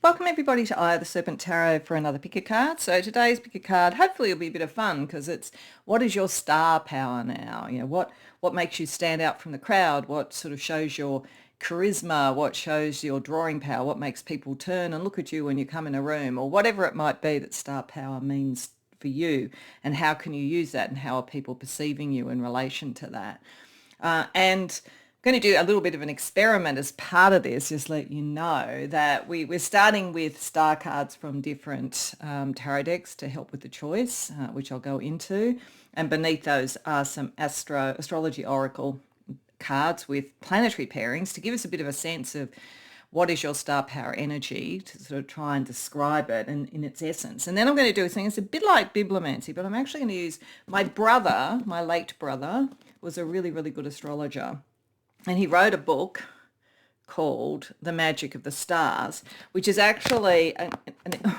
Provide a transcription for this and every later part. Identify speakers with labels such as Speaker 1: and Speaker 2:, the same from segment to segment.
Speaker 1: Welcome everybody to Eye of the Serpent Tarot for another pick a card. So today's pick a card, hopefully it'll be a bit of fun because it's what is your star power now? You know, what makes you stand out from the crowd? What sort of shows your charisma? What shows your drawing power? What makes people turn and look at you when you come in a room, or whatever it might be that star power means for you, and how can you use that, and how are people perceiving you in relation to that? And I'm going to do a little bit of an experiment as part of this, just let you know that we're starting with star cards from different tarot decks to help with the choice, which I'll go into. And beneath those are some astrology oracle cards with planetary pairings to give us a bit of a sense of what is your star power energy, to sort of try and describe it in its essence. And then I'm going to do a thing, it's a bit like bibliomancy, but I'm actually going to use my brother, my late brother, was a really, really good astrologer. And he wrote a book called The Magic of the Stars, which is actually an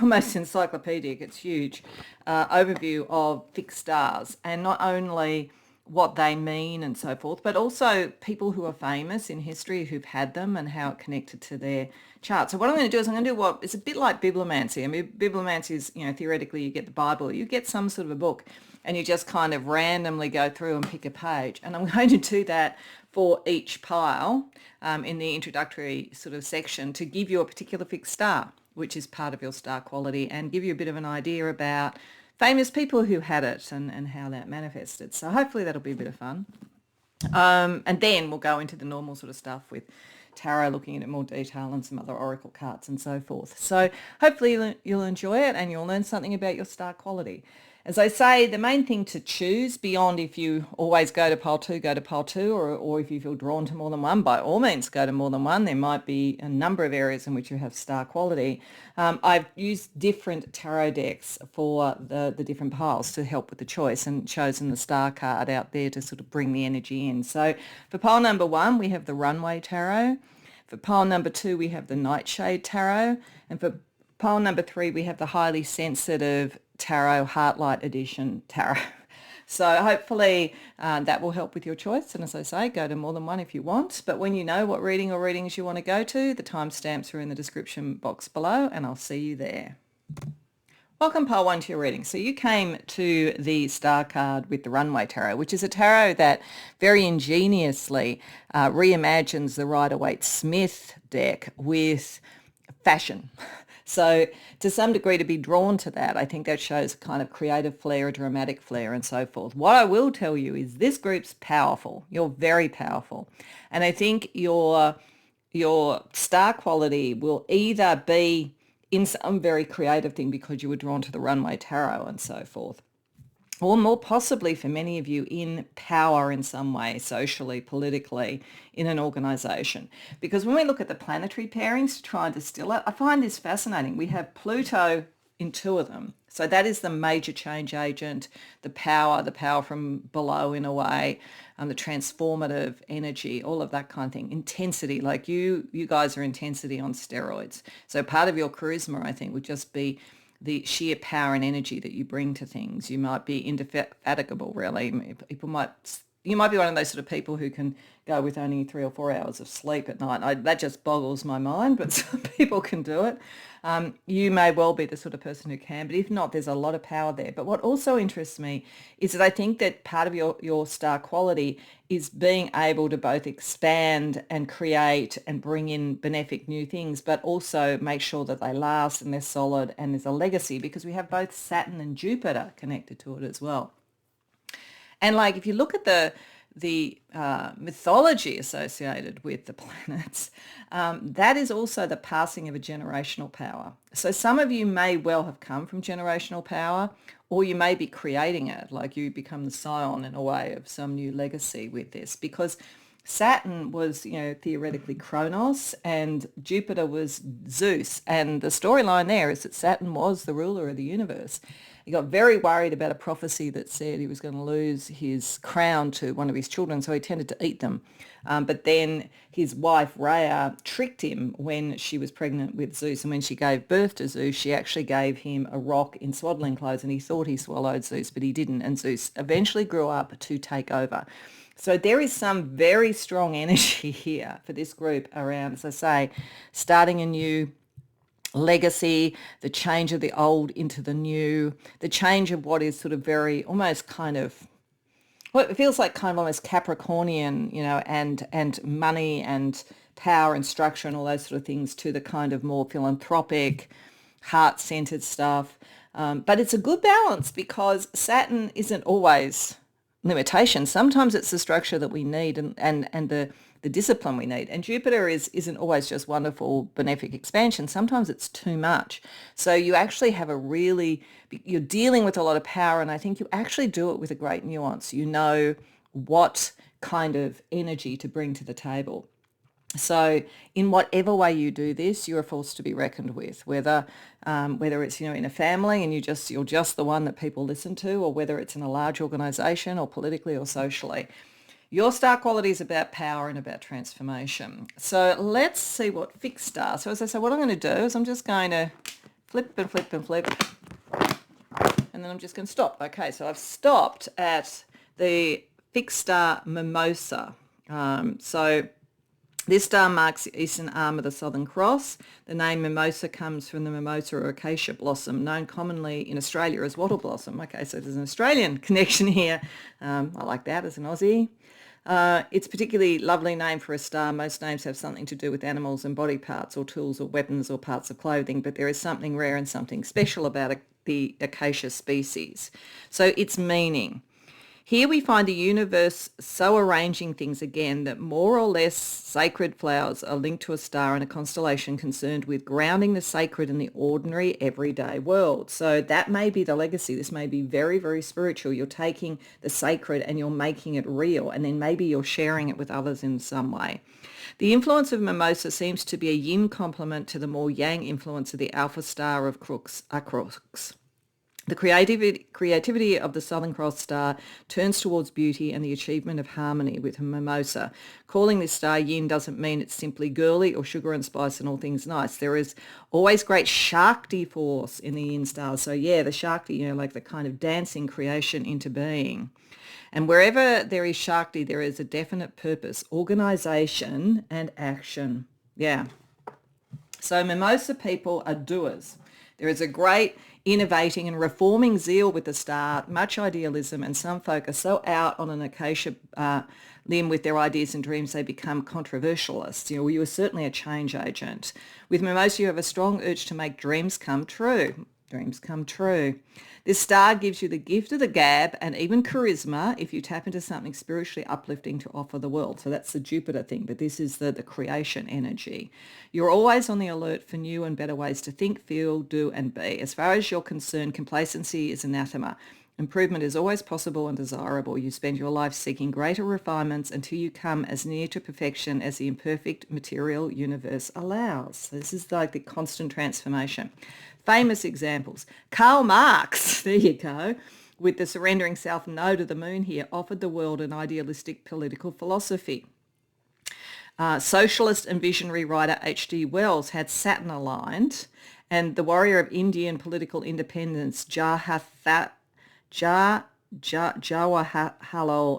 Speaker 1: almost encyclopedic, it's huge, overview of fixed stars, and not only what they mean and so forth, but also people who are famous in history who've had them and how it connected to their chart. So what I'm going to do is I'm going to do it's a bit like bibliomancy. I mean, bibliomancy is, theoretically you get the Bible, you get some sort of a book, and you just kind of randomly go through and pick a page. And I'm going to do that for each pile in the introductory sort of section to give you a particular fixed star, which is part of your star quality, and give you a bit of an idea about famous people who had it and how that manifested. So hopefully that'll be a bit of fun. And then we'll go into the normal sort of stuff with tarot, looking at it in more detail, and some other oracle cards and so forth. So hopefully you'll enjoy it and you'll learn something about your star quality. As I say, the main thing to choose, beyond if you always go to pile two, or if you feel drawn to more than one, by all means go to more than one. There might be a number of areas in which you have star quality. I've used different tarot decks for the different piles to help with the choice, and chosen the star card out there to sort of bring the energy in. So for pile number 1, we have the Runway Tarot. For pile number 2, we have the Nightshade Tarot. And for pile number 3, we have the Highly Sensitive Tarot Heartlight Edition Tarot. So hopefully that will help with your choice. And as I say, go to more than one if you want. But when you know what reading or readings you want to go to, the timestamps are in the description box below, and I'll see you there. Welcome, pile 1, to your reading. So you came to the star card with the Runway Tarot, which is a tarot that very ingeniously reimagines the Rider-Waite-Smith deck with fashion. So to some degree, to be drawn to that, I think that shows a kind of creative flair, a dramatic flair, and so forth. What I will tell you is this group's powerful. You're very powerful. And I think your star quality will either be in some very creative thing because you were drawn to the Runway Tarot and so forth, or more possibly for many of you in power in some way, socially, politically, in an organisation. Because when we look at the planetary pairings to try and distill it, I find this fascinating. We have Pluto in 2 of them. So that is the major change agent, the power from below in a way, the transformative energy, all of that kind of thing. Intensity, like you guys are intensity on steroids. So part of your charisma, I think, would just be the sheer power and energy that you bring to things. You might be indefatigable, really. You might be one of those sort of people who can go with only 3 or 4 hours of sleep at night. That just boggles my mind, but some people can do it. You may well be the sort of person who can, but if not, there's a lot of power there. But what also interests me is that I think that part of your star quality is being able to both expand and create and bring in benefic new things, but also make sure that they last and they're solid and there's a legacy, because we have both Saturn and Jupiter connected to it as well. And like if you look at the mythology associated with the planets, that is also the passing of a generational power. So some of you may well have come from generational power, or you may be creating it, like you become the scion in a way of some new legacy with this, because Saturn was, theoretically Kronos, and Jupiter was Zeus. And the storyline there is that Saturn was the ruler of the universe. He got very worried about a prophecy that said he was going to lose his crown to one of his children, so he tended to eat them. But then his wife, Rhea, tricked him when she was pregnant with Zeus, and when she gave birth to Zeus, she actually gave him a rock in swaddling clothes, and he thought he swallowed Zeus, but he didn't, and Zeus eventually grew up to take over. So there is some very strong energy here for this group around, as I say, starting a new legacy, the change of the old into the new, the change of what is sort of very almost kind of, well, it feels like kind of almost Capricornian, and money and power and structure and all those sort of things to the kind of more philanthropic, heart-centered stuff. But it's a good balance because Saturn isn't always limitation. Sometimes it's the structure that we need and the discipline we need. And Jupiter isn't always just wonderful benefic expansion. Sometimes it's too much. So you actually have you're dealing with a lot of power, and I think you actually do it with a great nuance. You know what kind of energy to bring to the table. So in whatever way you do this, you're a force to be reckoned with, whether it's, in a family and you're just the one that people listen to, or whether it's in a large organization or politically or socially. Your star quality is about power and about transformation. So let's see what fixed star. So as I say, what I'm going to do is I'm just going to flip and flip and flip, and then I'm just going to stop. Okay, so I've stopped at the fixed star Mimosa. So this star marks the eastern arm of the Southern Cross. The name Mimosa comes from the mimosa or acacia blossom, known commonly in Australia as wattle blossom. Okay, so there's an Australian connection here. I like that as an Aussie. It's a particularly lovely name for a star. Most names have something to do with animals and body parts or tools or weapons or parts of clothing, but there is something rare and something special about the acacia species. So its meaning. Here we find the universe so arranging things again that more or less sacred flowers are linked to a star and a constellation concerned with grounding the sacred in the ordinary everyday world. So that may be the legacy. This may be very, very spiritual. You're taking the sacred and you're making it real, and then maybe you're sharing it with others in some way. The influence of Mimosa seems to be a yin complement to the more yang influence of the alpha star of Crux. The creativity of the Southern Cross star turns towards beauty and the achievement of harmony with Mimosa. Calling this star yin doesn't mean it's simply girly or sugar and spice and all things nice. There is always great Shakti force in the yin stars. So yeah, the Shakti, like the kind of dancing creation into being. And wherever there is Shakti, there is a definite purpose, organization and action. Yeah. So Mimosa people are doers. There is a great innovating and reforming zeal with the star, much idealism, and some folk are so out on an acacia limb with their ideas and dreams they become controversialists. You are certainly a change agent. With Mimosa, you have a strong urge to make dreams come true. Dreams come true. This star gives you the gift of the gab and even charisma if you tap into something spiritually uplifting to offer the world. So that's the Jupiter thing, but this is the creation energy. You're always on the alert for new and better ways to think, feel, do, and be. As far as you're concerned, complacency is anathema. Improvement is always possible and desirable. You spend your life seeking greater refinements until you come as near to perfection as the imperfect material universe allows. So this is like the constant transformation. Famous examples. Karl Marx, there you go, with the surrendering self no to the moon here, offered the world an idealistic political philosophy. Socialist and visionary writer H.G. Wells had Saturn aligned, and the warrior of Indian political independence Jawaharlal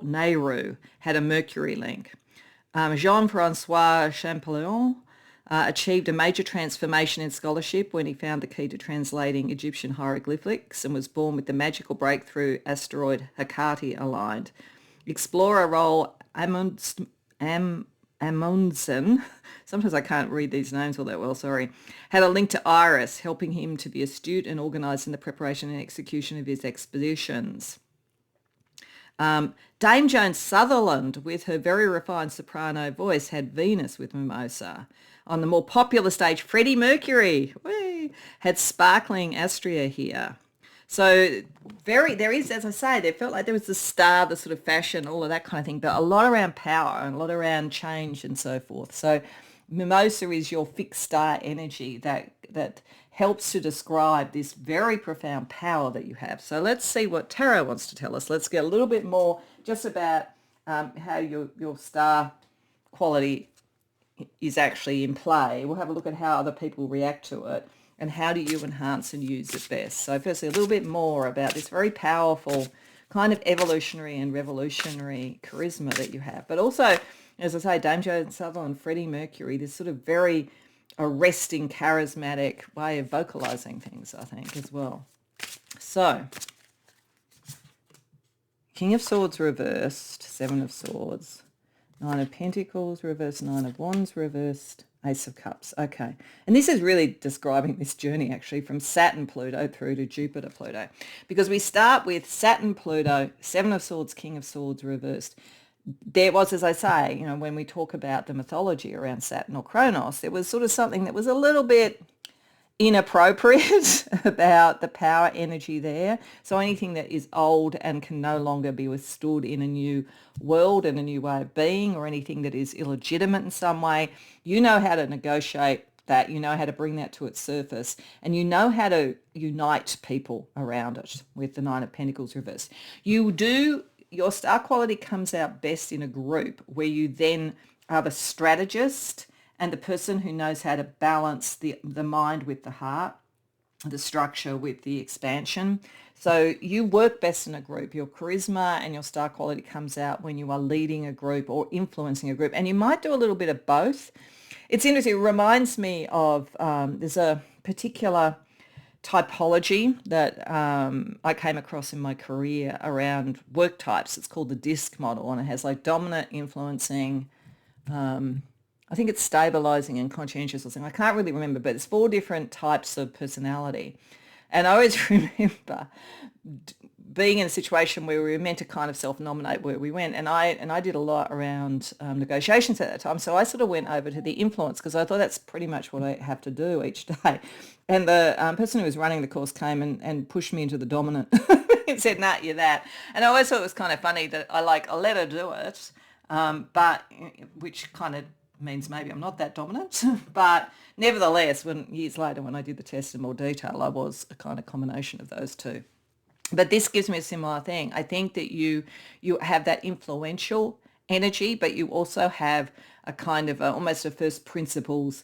Speaker 1: Nehru had a Mercury link. Jean-Francois Champollion achieved a major transformation in scholarship when he found the key to translating Egyptian hieroglyphics and was born with the magical breakthrough asteroid Hecate aligned. Explorer Roald Amundsen, sometimes I can't read these names all that well, sorry, had a link to Iris, helping him to be astute and organised in the preparation and execution of his expeditions. Dame Joan Sutherland, with her very refined soprano voice, had Venus with Mimosa. On the more popular stage, Freddie Mercury had sparkling Astrea here. So there is, as I say, there felt like there was the star, the sort of fashion, all of that kind of thing, but a lot around power and a lot around change and so forth. So Mimosa is your fixed star energy that helps to describe this very profound power that you have. So let's see what tarot wants to tell us. Let's get a little bit more just about how your star quality is actually in play. We'll have a look at how other people react to it and how do you enhance and use it best. So firstly, a little bit more about this very powerful kind of evolutionary and revolutionary charisma that you have. But also, as I say, Dame Joan Sutherland, Freddie Mercury, this sort of very arresting, charismatic way of vocalizing things, I think, as well. So, King of Swords reversed, Seven of Swords, Nine of Pentacles reversed, Nine of Wands reversed, Ace of Cups. Okay. And this is really describing this journey, actually, from Saturn Pluto through to Jupiter Pluto. Because we start with Saturn Pluto, Seven of Swords, King of Swords reversed. There was, as I say, you know, when we talk about the mythology around Saturn or Kronos, there was sort of something that was a little bit inappropriate about the power energy there. So anything that is old and can no longer be withstood in a new world and a new way of being, or anything that is illegitimate in some way, you know how to negotiate that, you know how to bring that to its surface, and you know how to unite people around it with the Nine of Pentacles reversed. Your star quality comes out best in a group where you then are the strategist and the person who knows how to balance the mind with the heart, the structure with the expansion. So you work best in a group. Your charisma and your star quality comes out when you are leading a group or influencing a group. And you might do a little bit of both. It's interesting. It reminds me of, there's a particular typology that I came across in my career around work types. It's called the DISC model, and it has like dominant, influencing, I think it's stabilizing and conscientious or something. I can't really remember, but it's 4 different types of personality. And I always remember being in a situation where we were meant to kind of self-nominate where we went. And I did a lot around negotiations at that time. So I sort of went over to the influence because I thought that's pretty much what I have to do each day. And the person who was running the course came and pushed me into the dominant and said, nah, you're that. And I always thought it was kind of funny that I let her do it, but which kind of means maybe I'm not that dominant. But nevertheless, years later when I did the test in more detail, I was a kind of combination of those two. But this gives me a similar thing. I think that you have that influential energy, but you also have a kind of almost a first principles.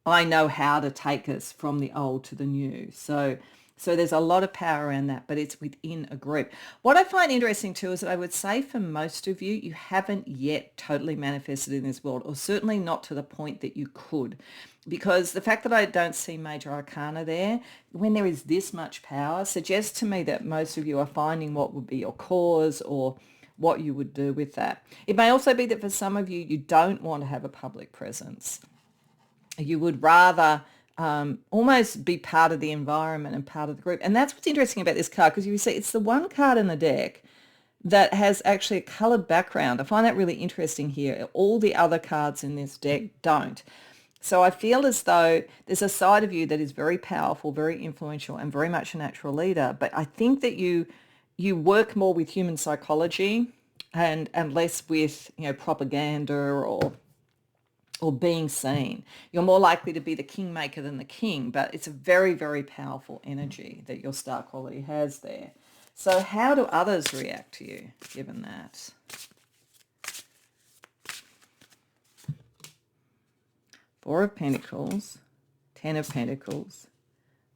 Speaker 1: I know how to take us from the old to the new. So there's a lot of power around that, but it's within a group. What I find interesting too is that I would say for most of you, you haven't yet totally manifested in this world, or certainly not to the point that you could. Because the fact that I don't see major arcana there, when there is this much power, suggests to me that most of you are finding what would be your cause or what you would do with that. It may also be that for some of you, you don't want to have a public presence. You would rather almost be part of the environment and part of the group. And that's what's interesting about this card, because you see it's the one card in the deck that has actually a coloured background. I find that really interesting here. All the other cards in this deck don't. So I feel as though there's a side of you that is very powerful, very influential, and very much a natural leader. But I think that you work more with human psychology and less with, you know, propaganda or being seen. You're more likely to be the kingmaker than the king, but it's a very, very powerful energy that your star quality has there. So how do others react to you given that? Four of Pentacles, Ten of Pentacles,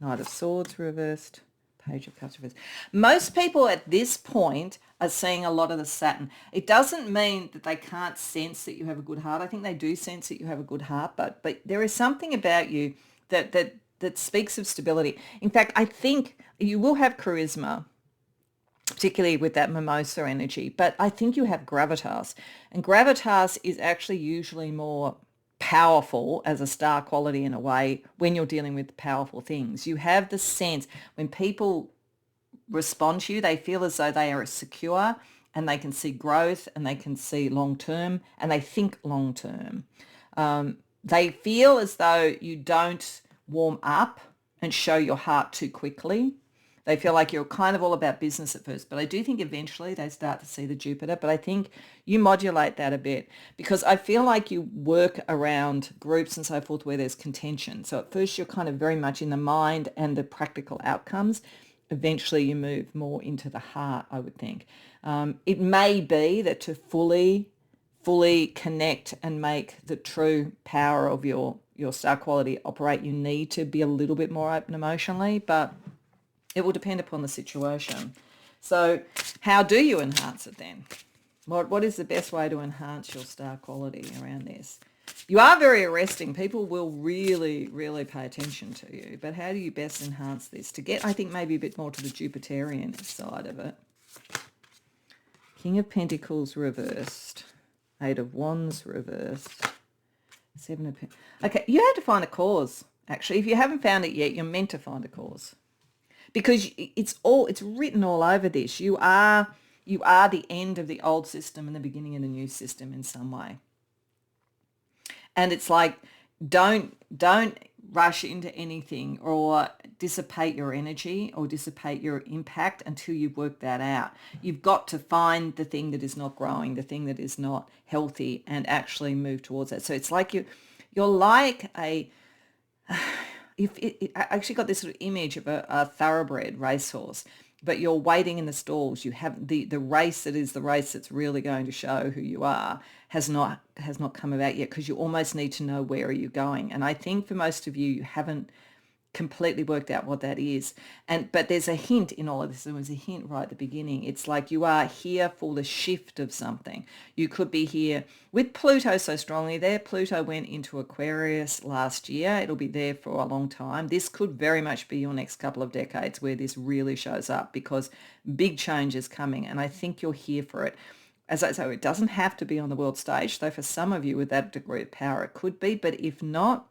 Speaker 1: Knight of Swords reversed, Page of Cups reversed. Most people at this point are seeing a lot of the Saturn. It doesn't mean that they can't sense that you have a good heart. I think they do sense that you have a good heart, but there is something about you that speaks of stability. In fact, I think you will have charisma, particularly with that mimosa energy, but I think you have gravitas. And gravitas is actually usually more powerful as a star quality in a way when you're dealing with powerful things. You have the sense when people respond to you, they feel as though they are secure and they can see growth and they can see long term and they think long term. They feel as though you don't warm up and show your heart too quickly. They feel like you're kind of all about business at first, but I do think eventually they start to see the Jupiter. But I think you modulate that a bit because I feel like you work around groups and so forth where there's contention. So at first you're kind of very much in the mind and the practical outcomes. Eventually you move more into the heart, I would think. It may be that to fully connect and make the true power of your star quality operate, you need to be a little bit more open emotionally, but it will depend upon the situation. So how do you enhance it then? What is the best way to enhance your star quality around this? You are very arresting. People will really, really pay attention to you. But how do you best enhance this? To get, I think, maybe a bit more to the Jupiterian side of it. King of Pentacles reversed. Eight of Wands reversed. Seven of Pentacles. Okay, you have to find a cause, actually. If you haven't found it yet, you're meant to find a cause. Because it's written all over this. You are the end of the old system and the beginning of the new system in some way. And it's like, don't rush into anything or dissipate your energy or dissipate your impact until you've worked that out. You've got to find the thing that is not growing, the thing that is not healthy, and actually move towards that. So it's like you're like I actually got this sort of image of a thoroughbred racehorse, but you're waiting in the stalls. You have the race that is the race that's really going to show who you are has not come about yet, because you almost need to know where are you going. And I think for most of you, you haven't completely worked out what that is. But there's a hint in all of this. There was a hint right at the beginning. It's like you are here for the shift of something. You could be here with Pluto so strongly there. Pluto went into Aquarius last year. It'll be there for a long time. This could very much be your next couple of decades where this really shows up, because big change is coming, and I think you're here for it. As I say, it doesn't have to be on the world stage, though for some of you with that degree of power it could be, but if not,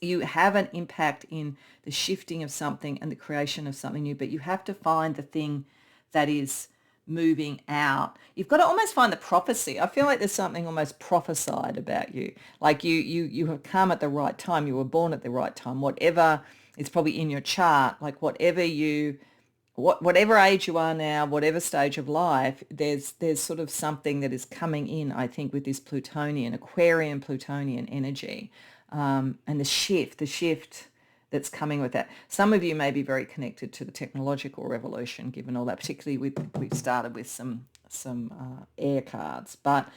Speaker 1: you have an impact in the shifting of something and the creation of something new, but you have to find the thing that is moving out. You've got to almost find the prophecy. I feel like there's something almost prophesied about you. Like you have come at the right time. You were born at the right time. Whatever, it's probably in your chart, like whatever age you are now, whatever stage of life, there's sort of something that is coming in, I think, with this Plutonian, Aquarian Plutonian energy. And the shift that's coming with that. Some of you may be very connected to the technological revolution, given all that, particularly we've started with some air cards. But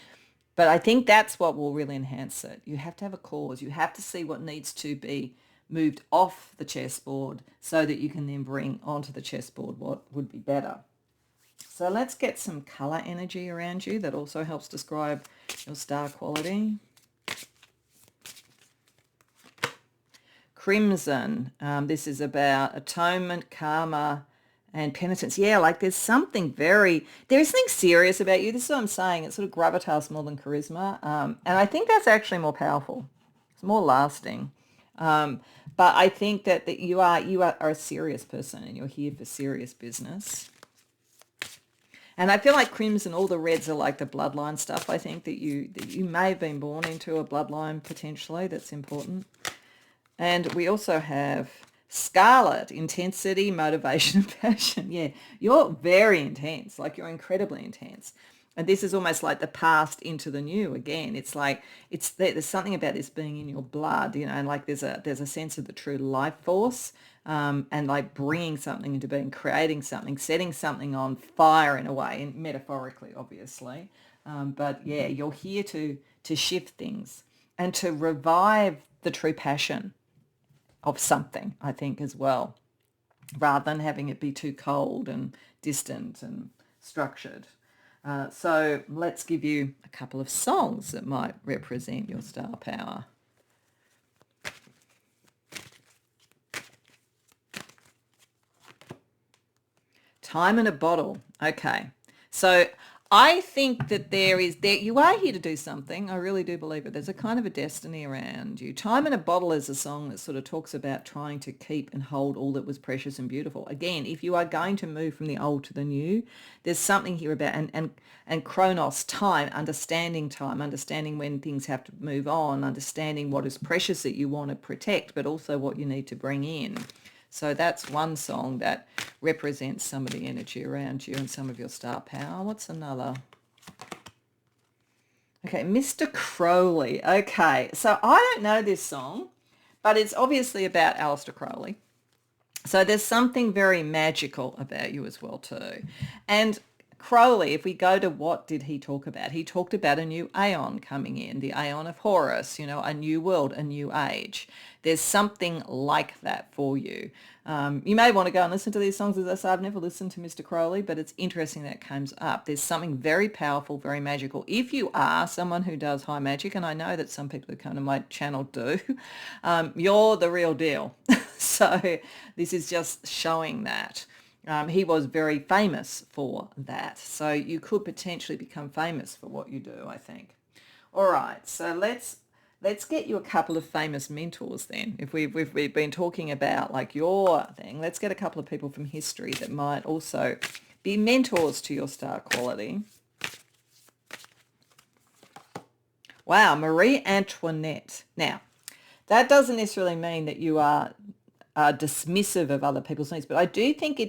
Speaker 1: I think that's what will really enhance it. You have to have a cause. You have to see what needs to be moved off the chessboard so that you can then bring onto the chessboard what would be better. So let's get some color energy around you. That also helps describe your star quality. Crimson. This is about atonement, karma, and penitence. Yeah, like there's something serious about you. This is what I'm saying. It's sort of gravitas more than charisma. And I think that's actually more powerful. It's more lasting. But I think that you are a serious person, and you're here for serious business. And I feel like crimson, all the reds are like the bloodline stuff. I think that you may have been born into a bloodline potentially that's important. And we also have scarlet, intensity, motivation, and passion. Yeah, you're very intense, like you're incredibly intense. And this is almost like the past into the new again. It's like there's something about this being in your blood, and like there's a sense of the true life force, and like bringing something into being, creating something, setting something on fire in a way, and metaphorically, obviously. But yeah, you're here to shift things and to revive the true passion of something, I think, as well, rather than having it be too cold and distant and structured. So let's give you a couple of songs that might represent your star power. Time in a Bottle. Okay. So I think that you are here to do something. I really do believe it. There's a kind of a destiny around you. Time in a Bottle is a song that sort of talks about trying to keep and hold all that was precious and beautiful. Again, if you are going to move from the old to the new, there's something here about, and chronos, time, understanding when things have to move on, understanding what is precious that you want to protect, but also what you need to bring in. So that's one song that represents some of the energy around you and some of your star power. What's another? Okay, Mr. Crowley. Okay, so I don't know this song, but it's obviously about Aleister Crowley. So there's something very magical about you as well too. And Crowley, if we go to what did he talk about? He talked about a new aeon coming in, the aeon of Horus, a new world, a new age. There's something like that for you. You may want to go and listen to these songs. As I say, I've never listened to Mr. Crowley, but it's interesting that it comes up. There's something very powerful, very magical. If you are someone who does high magic, and I know that some people who come to my channel do, you're the real deal. So this is just showing that. He was very famous for that. So you could potentially become famous for what you do, I think. All right, so let's get you a couple of famous mentors then. If we've been talking about like your thing, let's get a couple of people from history that might also be mentors to your star quality. Wow, Marie Antoinette. Now, that doesn't necessarily mean that you are dismissive of other people's needs, but I do think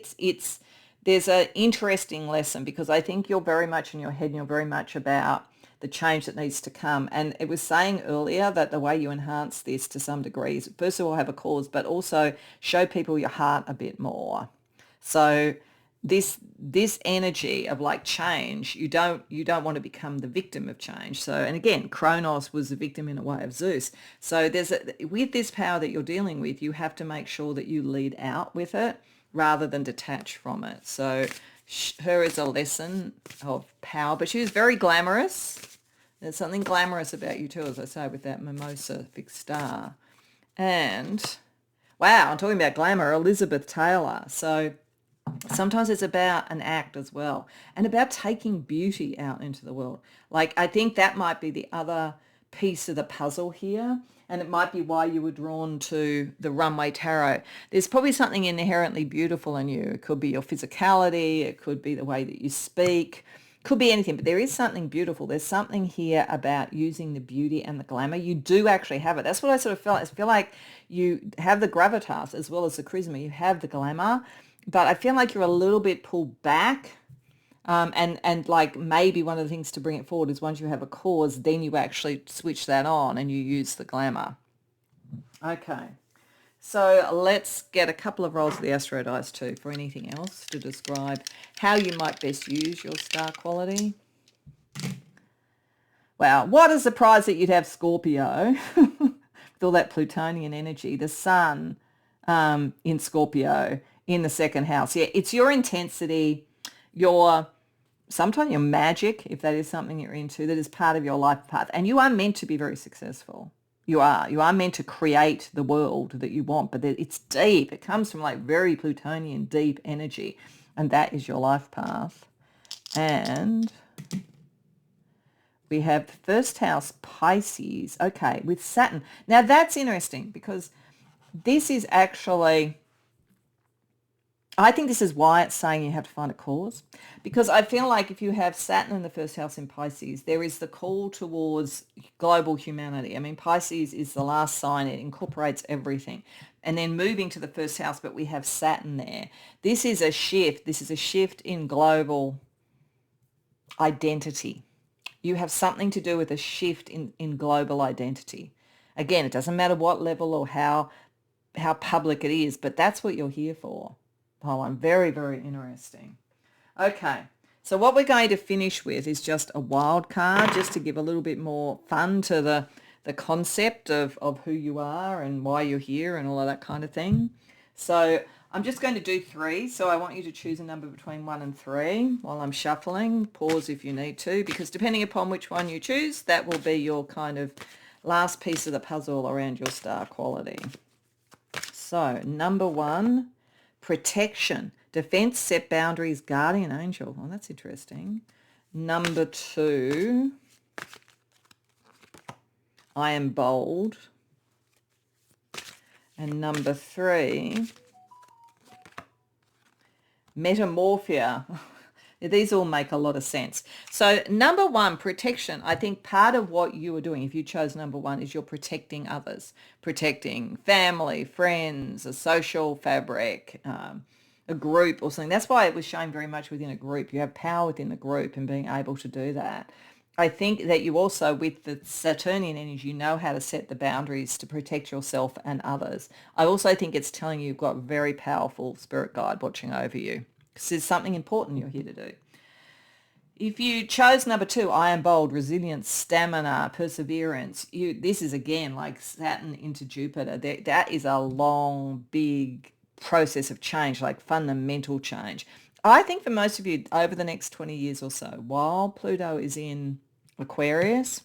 Speaker 1: there's an interesting lesson, because I think you're very much in your head and you're very much about the change that needs to come. And it was saying earlier that the way you enhance this to some degree is, first of all, have a cause, but also show people your heart a bit more. So this energy of like change, you don't want to become the victim of change. So, and again, Kronos was the victim in a way of Zeus. So with this power that you're dealing with, you have to make sure that you lead out with it rather than detach from it. So her is a lesson of power, but she was very glamorous. There's something glamorous about you too, as I say, with that mimosa fixed star. And wow, I'm talking about glamour, Elizabeth Taylor. So sometimes it's about an act as well, and about taking beauty out into the world. Like, I think that might be the other piece of the puzzle here, and it might be why you were drawn to the Runway Tarot. There's probably something inherently beautiful in you. It could be your physicality, it could be the way that you speak, could be anything, but there is something beautiful. There's something here about using the beauty and the glamour. You do actually have it. That's what I sort of felt. I feel like you have the gravitas as well as the charisma. You have the glamour, but I feel like you're a little bit pulled back. And like maybe one of the things to bring it forward is once you have a cause, then you actually switch that on and you use the glamour. Okay. So let's get a couple of rolls of the Astro Dice too for anything else to describe how you might best use your star quality. Wow, what a surprise that you'd have Scorpio with all that Plutonian energy, the sun in Scorpio in the second house. Yeah, it's your intensity, sometimes your magic, if that is something you're into, that is part of your life path. And you are meant to be very successful. You are meant to create the world that you want, but it's deep. It comes from like very Plutonian deep energy, and that is your life path. And we have the first house, Pisces, okay, with Saturn. Now that's interesting, because this is actually, I think this is why it's saying you have to find a cause, because I feel like if you have Saturn in the first house in Pisces, there is the call towards global humanity. I mean, Pisces is the last sign. It incorporates everything. And then moving to the first house, but we have Saturn there. This is a shift. This is a shift in global identity. You have something to do with a shift in global identity. Again, it doesn't matter what level or how public it is, but that's what you're here for. Oh, I'm very, very interesting. Okay, so what we're going to finish with is just a wild card, just to give a little bit more fun to the concept of who you are and why you're here and all of that kind of thing. So I'm just going to do 3. So I want you to choose a number between 1 and 3 while I'm shuffling. Pause if you need to, because depending upon which one you choose, that will be your kind of last piece of the puzzle around your star quality. So number 1, protection, defense, set boundaries, guardian angel. Oh, that's interesting. Number 2, I am bold. And number 3, metamorphia. These all make a lot of sense. So number 1, protection. I think part of what you are doing, if you chose number 1, is you're protecting others, protecting family, friends, a social fabric, a group or something. That's why it was shown very much within a group. You have power within the group and being able to do that. I think that you also, with the Saturnian energy, you know how to set the boundaries to protect yourself and others. I also think it's telling you you've got very powerful spirit guide watching over you. This is something important you're here to do. If you chose number 2, I am bold, resilience, stamina, perseverance, this is again like Saturn into Jupiter. That is a long, big process of change, like fundamental change. I think for most of you over the next 20 years or so, while Pluto is in Aquarius,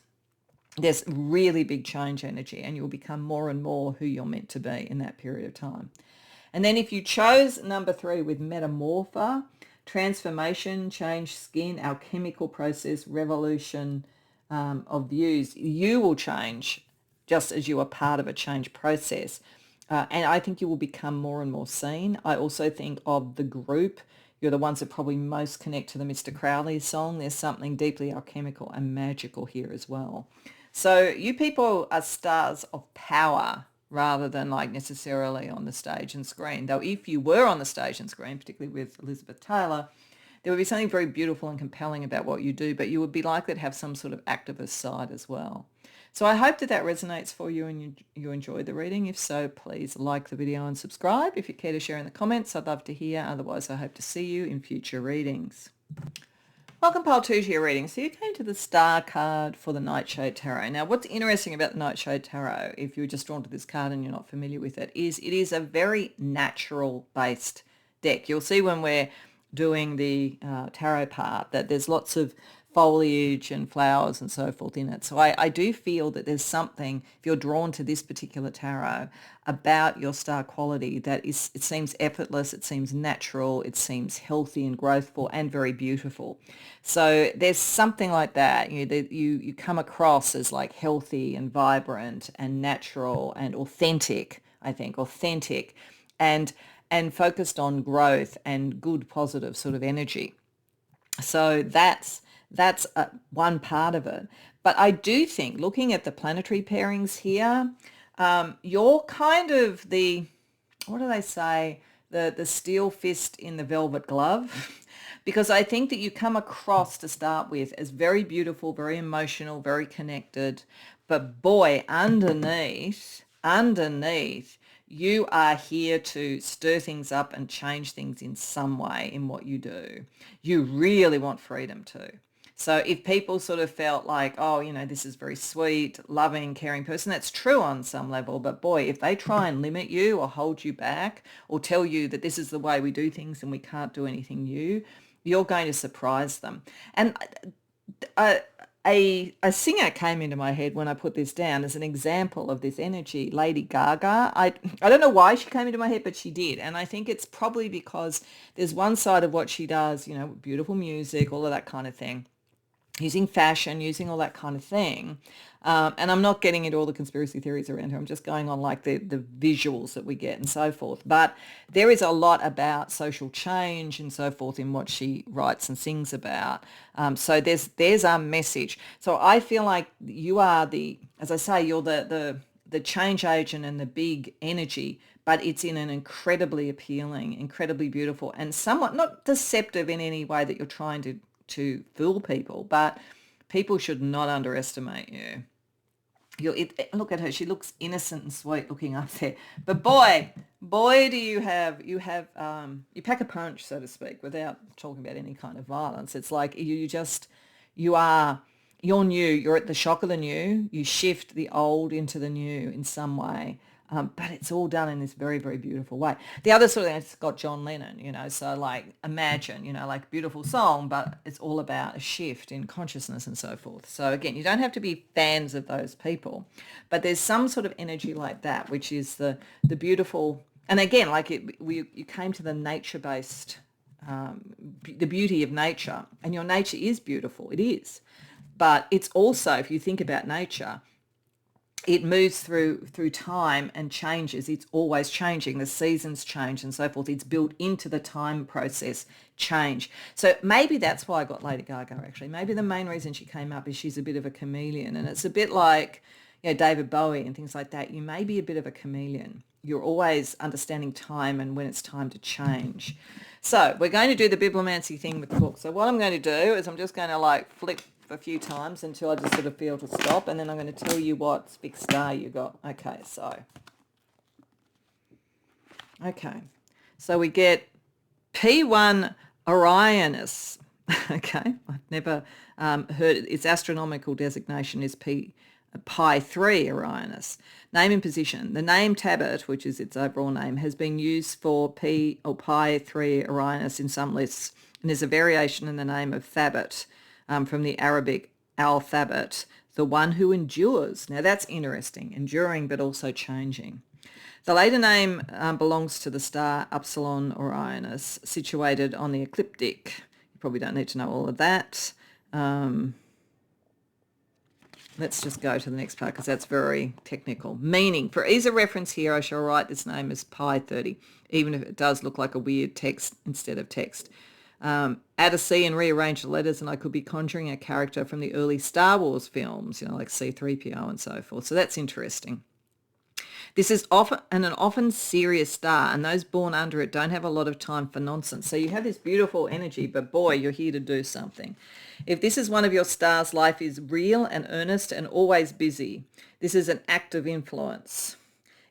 Speaker 1: there's really big change energy and you'll become more and more who you're meant to be in that period of time. And then if you chose number 3 with metamorpha, transformation, change skin, alchemical process, revolution of views, you will change just as you are part of a change process. And I think you will become more and more seen. I also think of the group, you're the ones that probably most connect to the Mr. Crowley song. There's something deeply alchemical and magical here as well. So you people are stars of power rather than like necessarily on the stage and screen. Though if you were on the stage and screen, particularly with Elizabeth Taylor, there would be something very beautiful and compelling about what you do, but you would be likely to have some sort of activist side as well. So I hope that resonates for you and you enjoyed the reading. If so, please like the video and subscribe. If you care to share in the comments, I'd love to hear. Otherwise, I hope to see you in future readings. Welcome, Pile 2, to your reading. So you came to the Star card for the Nightshade Tarot. Now, what's interesting about the Nightshade Tarot, if you're just drawn to this card and you're not familiar with it, is it is a very natural-based deck. You'll see when we're doing the tarot part that there's lots of foliage and flowers and so forth in it. So I do feel that there's something, if you're drawn to this particular tarot, about your star quality that is, it seems effortless, it seems natural, it seems healthy and growthful and very beautiful. So there's something like that, that you come across as like healthy and vibrant and natural and authentic, I think, authentic and focused on growth and good positive sort of energy. So that's one part of it. But I do think, looking at the planetary pairings here, you're kind of the, what do they say, the steel fist in the velvet glove, because I think that you come across to start with as very beautiful, very emotional, very connected. But boy, underneath, you are here to stir things up and change things in some way in what you do. You really want freedom too. So if people sort of felt like, oh, this is very sweet, loving, caring person, that's true on some level. But boy, if they try and limit you or hold you back or tell you that this is the way we do things and we can't do anything new, you're going to surprise them. And a singer came into my head when I put this down as an example of this energy, Lady Gaga. I don't know why she came into my head, but she did. And I think it's probably because there's one side of what she does, beautiful music, all of that kind of thing, using fashion, using all that kind of thing. And I'm not getting into all the conspiracy theories around her. I'm just going on like the visuals that we get and so forth. But there is a lot about social change and so forth in what she writes and sings about. So there's a message. So I feel like you are as I say, you're the change agent and the big energy, but it's in an incredibly appealing, incredibly beautiful and somewhat not deceptive in any way that you're trying to fool people, but people should not underestimate you. Look at her. She looks innocent and sweet looking up there. But boy, do you pack a punch, so to speak, without talking about any kind of violence. It's like you're new. You're at the shock of the new. You shift the old into the new in some way. But it's all done in this very, very beautiful way. The other sort of thing, it's got John Lennon, so like Imagine, like beautiful song, but it's all about a shift in consciousness and so forth. So again, you don't have to be fans of those people, but there's some sort of energy like that, which is the beautiful, and again, like you came to the nature-based, the beauty of nature, and your nature is beautiful, it is. But it's also, if you think about nature, it moves through time and changes. It's always changing. The seasons change and so forth. It's built into the time process change. So maybe that's why I got Lady Gaga, actually. Maybe the main reason she came up is she's a bit of a chameleon. And it's a bit like David Bowie and things like that. You may be a bit of a chameleon. You're always understanding time and when it's time to change. So we're going to do the bibliomancy thing with the book. So what I'm going to do is I'm just going to like flip a few times until I just sort of feel to stop, and then I'm going to tell you what big star you got. Okay, so we get P1 Orionis, Okay, I've never heard its astronomical designation is Pi 3 Orionis. Name and position. The name Tabit, which is its overall name, has been used for P or Pi 3 Orionis in some lists, and is a variation in the name of Thabit from the Arabic al-Thabit, the one who endures. Now that's interesting, enduring but also changing. The later name belongs to the star Upsilon Orionis, situated on the ecliptic. You probably don't need to know all of that. Let's just go to the next part because that's very technical. Meaning, for ease of reference here, I shall write this name as Pi 30, even if it does look like a weird text instead of text. Add a C and rearrange the letters, and I could be conjuring a character from the early Star Wars films, like C-3PO and so forth. So that's interesting. This is an often serious star, and those born under it don't have a lot of time for nonsense. So you have this beautiful energy, but boy, you're here to do something. If this is one of your stars, life is real and earnest and always busy. This is an active influence.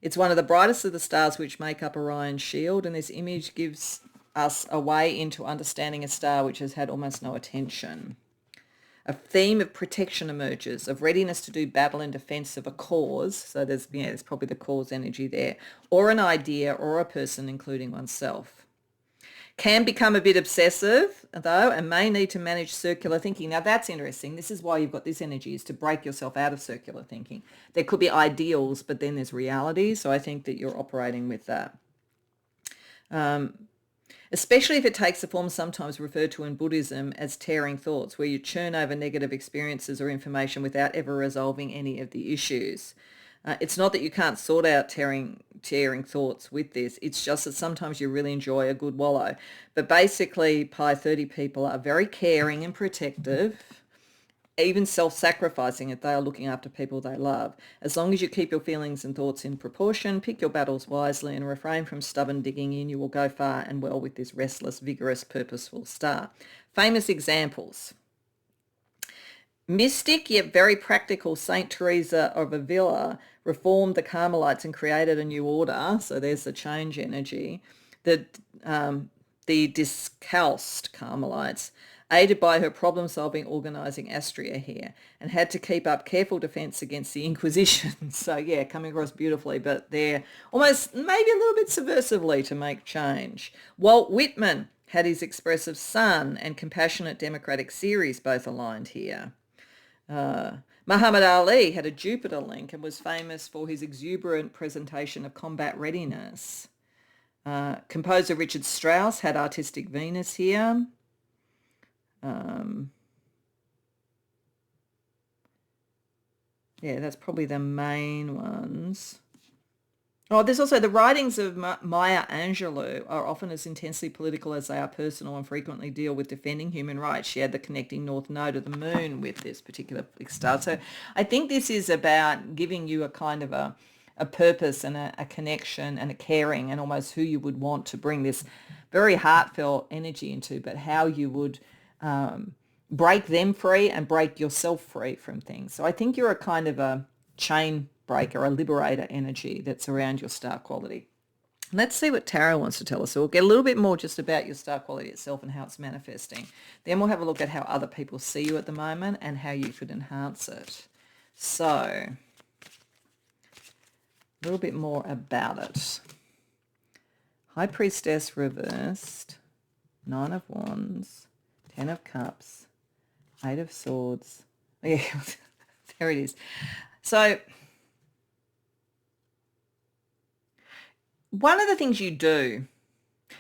Speaker 1: It's one of the brightest of the stars which make up Orion's shield, and this image gives us a way into understanding a star which has had almost no attention. A theme of protection emerges, of readiness to do battle in defense of a cause. So there's probably the cause energy there, or an idea or a person, including oneself. Can become a bit obsessive, though, and may need to manage circular thinking. Now, that's interesting. This is why you've got this energy, is to break yourself out of circular thinking. There could be ideals, but then there's reality. So I think that you're operating with that. Especially if it takes the form sometimes referred to in Buddhism as tearing thoughts, where you churn over negative experiences or information without ever resolving any of the issues. It's not that you can't sort out tearing thoughts with this. It's just that sometimes you really enjoy a good wallow. But basically, Pi 30 people are very caring and protective, even self-sacrificing if they are looking after people they love. As long as you keep your feelings and thoughts in proportion, pick your battles wisely, and refrain from stubborn digging in, you will go far and well with this restless, vigorous, purposeful star. Famous examples. Mystic yet very practical Saint Teresa of Avila reformed the Carmelites and created a new order. So there's the change energy. The Discalced Carmelites, aided by her problem-solving organising Astrea here, and had to keep up careful defence against the Inquisition. So yeah, coming across beautifully, but they're almost maybe a little bit subversively to make change. Walt Whitman had his expressive Sun and compassionate democratic Ceres both aligned here. Muhammad Ali had a Jupiter link and was famous for his exuberant presentation of combat readiness. Composer Richard Strauss had artistic Venus here. Yeah, that's probably the main ones. Oh, there's also the writings of Maya Angelou are often as intensely political as they are personal and frequently deal with defending human rights. She had the connecting north node of the moon with this particular star. So I think this is about giving you a kind of a purpose and a connection and a caring, and almost who you would want to bring this very heartfelt energy into, but how you would break them free and break yourself free from things. So I think you're a kind of a chain breaker, a liberator energy that's around your star quality. Let's see what tarot wants to tell us. So we'll get a little bit more just about your star quality itself and how it's manifesting. Then we'll have a look at how other people see you at the moment and how you could enhance it. So a little bit more about it. High Priestess reversed, Nine of Wands, Ten of Cups, Eight of Swords. Yeah, there it is. So one of the things you do,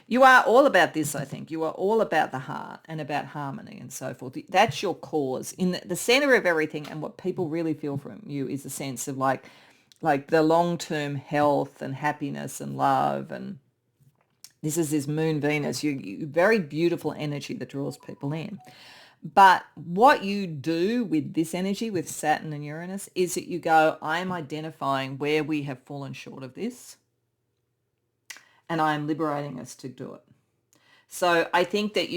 Speaker 1: you are all about this, I think. You are all about the heart and about harmony and so forth. That's your cause. In the center of everything, and what people really feel from you is a sense of like the long-term health and happiness and love. And this is this moon Venus, you very beautiful energy that draws people in. But what you do with this energy, with Saturn and Uranus, is that you go, I am identifying where we have fallen short of this, and I am liberating us to do it. So I think that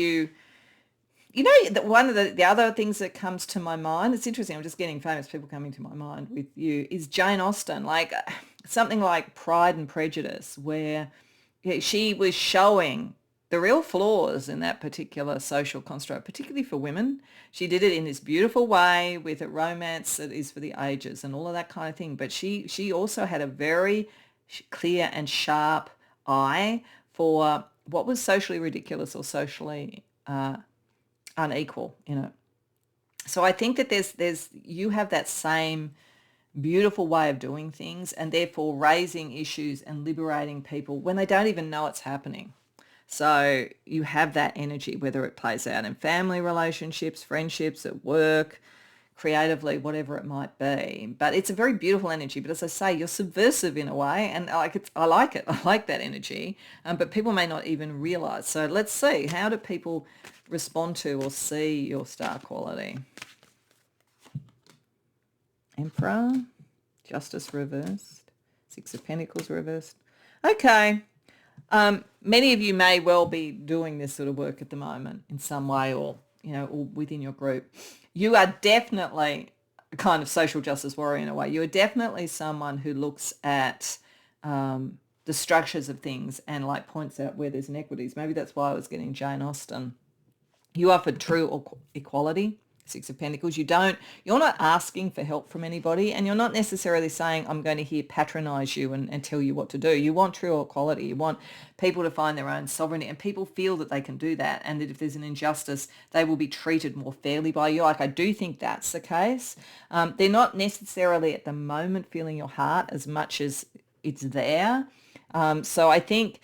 Speaker 1: that one of the other things that comes to my mind, it's interesting, I'm just getting famous people coming to my mind with you, is Jane Austen, like something like Pride and Prejudice, where she was showing the real flaws in that particular social construct, particularly for women. She did it in this beautiful way with a romance that is for the ages and all of that kind of thing. But she also had a very clear and sharp eye for what was socially ridiculous or socially unequal in it. So I think that there's you have that same beautiful way of doing things, and therefore raising issues and liberating people when they don't even know it's happening. So you have that energy, whether it plays out in family relationships, friendships, at work, creatively, whatever it might be. But it's a very beautiful energy. But as I say, you're subversive in a way, and I like it. I like that energy. But people may not even realize. So let's see, how do people respond to or see your star quality? Emperor, Justice reversed, Six of Pentacles reversed. Okay. Many of you may well be doing this sort of work at the moment in some way, or or within your group. You are definitely a kind of social justice warrior in a way. You are definitely someone who looks at the structures of things and like points out where there's inequities. Maybe that's why I was getting Jane Austen. You are for true equality. Six of Pentacles. You're not asking for help from anybody, and you're not necessarily saying, I'm going to here patronize you and tell you what to do. You want true equality. You want people to find their own sovereignty, and people feel that they can do that, and that if there's an injustice, they will be treated more fairly by you. Like, I do think that's the case. They're not necessarily at the moment feeling your heart as much as it's there. So I think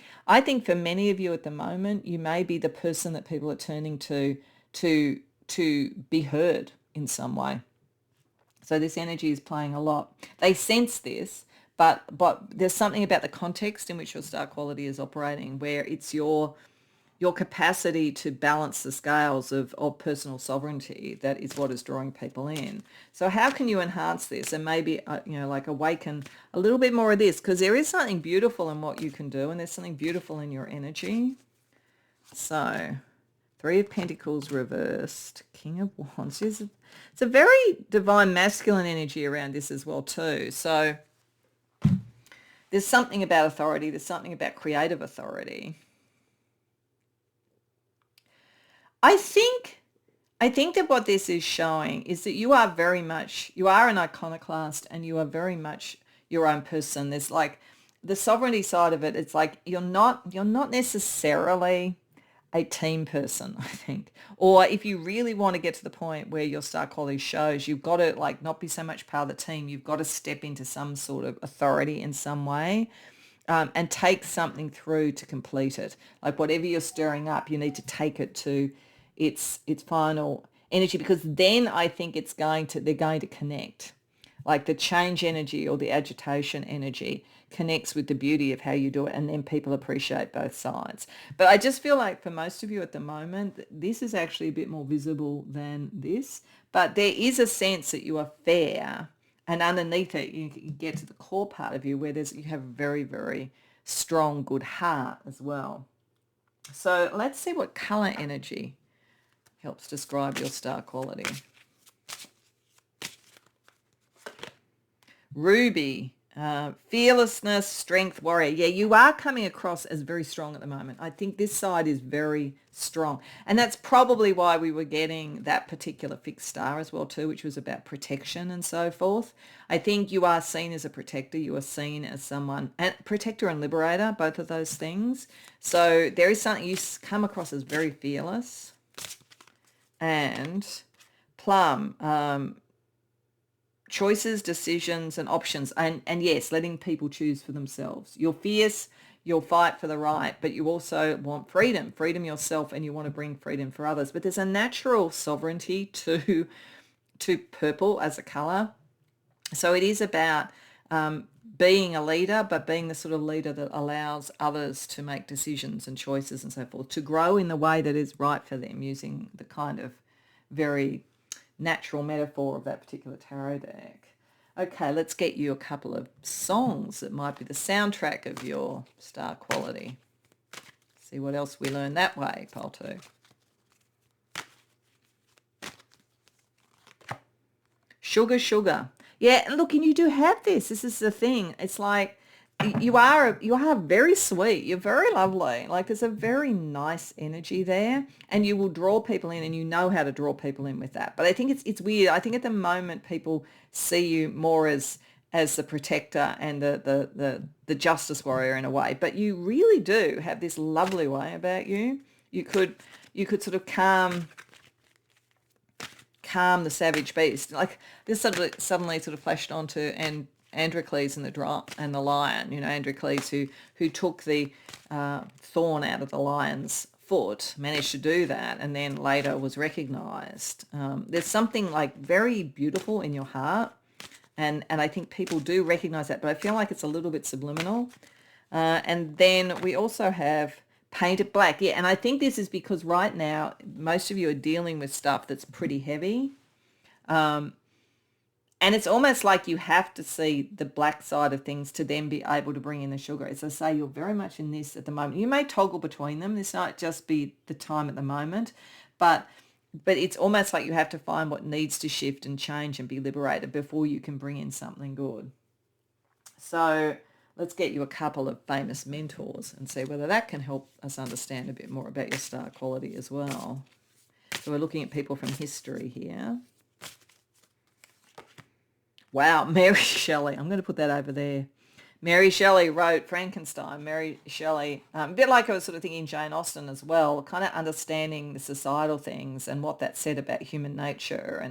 Speaker 1: for many of you at the moment, you may be the person that people are turning to be heard in some way. So this energy is playing a lot. They sense this, but there's something about the context in which your star quality is operating, where it's your capacity to balance the scales of personal sovereignty that is what is drawing people in. So how can you enhance this and maybe like awaken a little bit more of this? Because there is something beautiful in what you can do, and there's something beautiful in your energy. So Three of Pentacles reversed, King of Wands. It's a very divine masculine energy around this as well too. So there's something about authority. There's something about creative authority. I think that what this is showing is that you are an iconoclast, and you are very much your own person. There's like the sovereignty side of it. It's like you're not necessarily a team person, I think. Or if you really want to get to the point where your star quality shows, you've got to like not be so much part of the team. You've got to step into some sort of authority in some way, and take something through to complete it. Like whatever you're stirring up, you need to take it to its final energy, because then I think they're going to connect. Like the change energy or the agitation energy connects with the beauty of how you do it, and then people appreciate both sides. But I just feel like for most of you at the moment, this is actually a bit more visible than this, but there is a sense that you are fair, and underneath it you get to the core part of you where you have a very, very strong, good heart as well. So let's see what color energy helps describe your star quality. Ruby, fearlessness, strength, warrior. Yeah, you are coming across as very strong at the moment. I think this side is very strong. And that's probably why we were getting that particular fixed star as well too, which was about protection and so forth. I think you are seen as a protector. You are seen as someone, and protector and liberator, both of those things. So there is something, you come across as very fearless. And plum, choices, decisions, and options. And yes, letting people choose for themselves. You're fierce, you'll fight for the right, but you also want freedom yourself, and you want to bring freedom for others. But there's a natural sovereignty to purple as a color. So it is about being a leader, but being the sort of leader that allows others to make decisions and choices and so forth, to grow in the way that is right for them, using the kind of very natural metaphor of that particular tarot deck. Okay, let's get you a couple of songs that might be the soundtrack of your star quality. See what else we learn that way, pile two. Sugar, sugar. Yeah, look, and you do have this. This is the thing. It's like you are very sweet. You're very lovely. Like there's a very nice energy there, and you will draw people in, and you know how to draw people in with that. But I think it's weird. I think at the moment people see you more as the protector and the justice warrior in a way. But you really do have this lovely way about you. You could sort of calm the savage beast. Like this suddenly sort of flashed onto and Androcles and the lion. You know, Androcles who took the thorn out of the lion's foot, managed to do that, and then later was recognised. There's something like very beautiful in your heart, and I think people do recognise that, but I feel like it's a little bit subliminal. And then we also have painted black. Yeah, and I think this is because right now most of you are dealing with stuff that's pretty heavy. And it's almost like you have to see the black side of things to then be able to bring in the sugar. As I say, you're very much in this at the moment. You may toggle between them. This might just be the time at the moment, but it's almost like you have to find what needs to shift and change and be liberated before you can bring in something good. So let's get you a couple of famous mentors and see whether that can help us understand a bit more about your star quality as well. So we're looking at people from history here. Wow, Mary Shelley. I'm going to put that over there. Mary Shelley wrote Frankenstein. Mary Shelley, a bit like I was sort of thinking Jane Austen as well, kind of understanding the societal things and what that said about human nature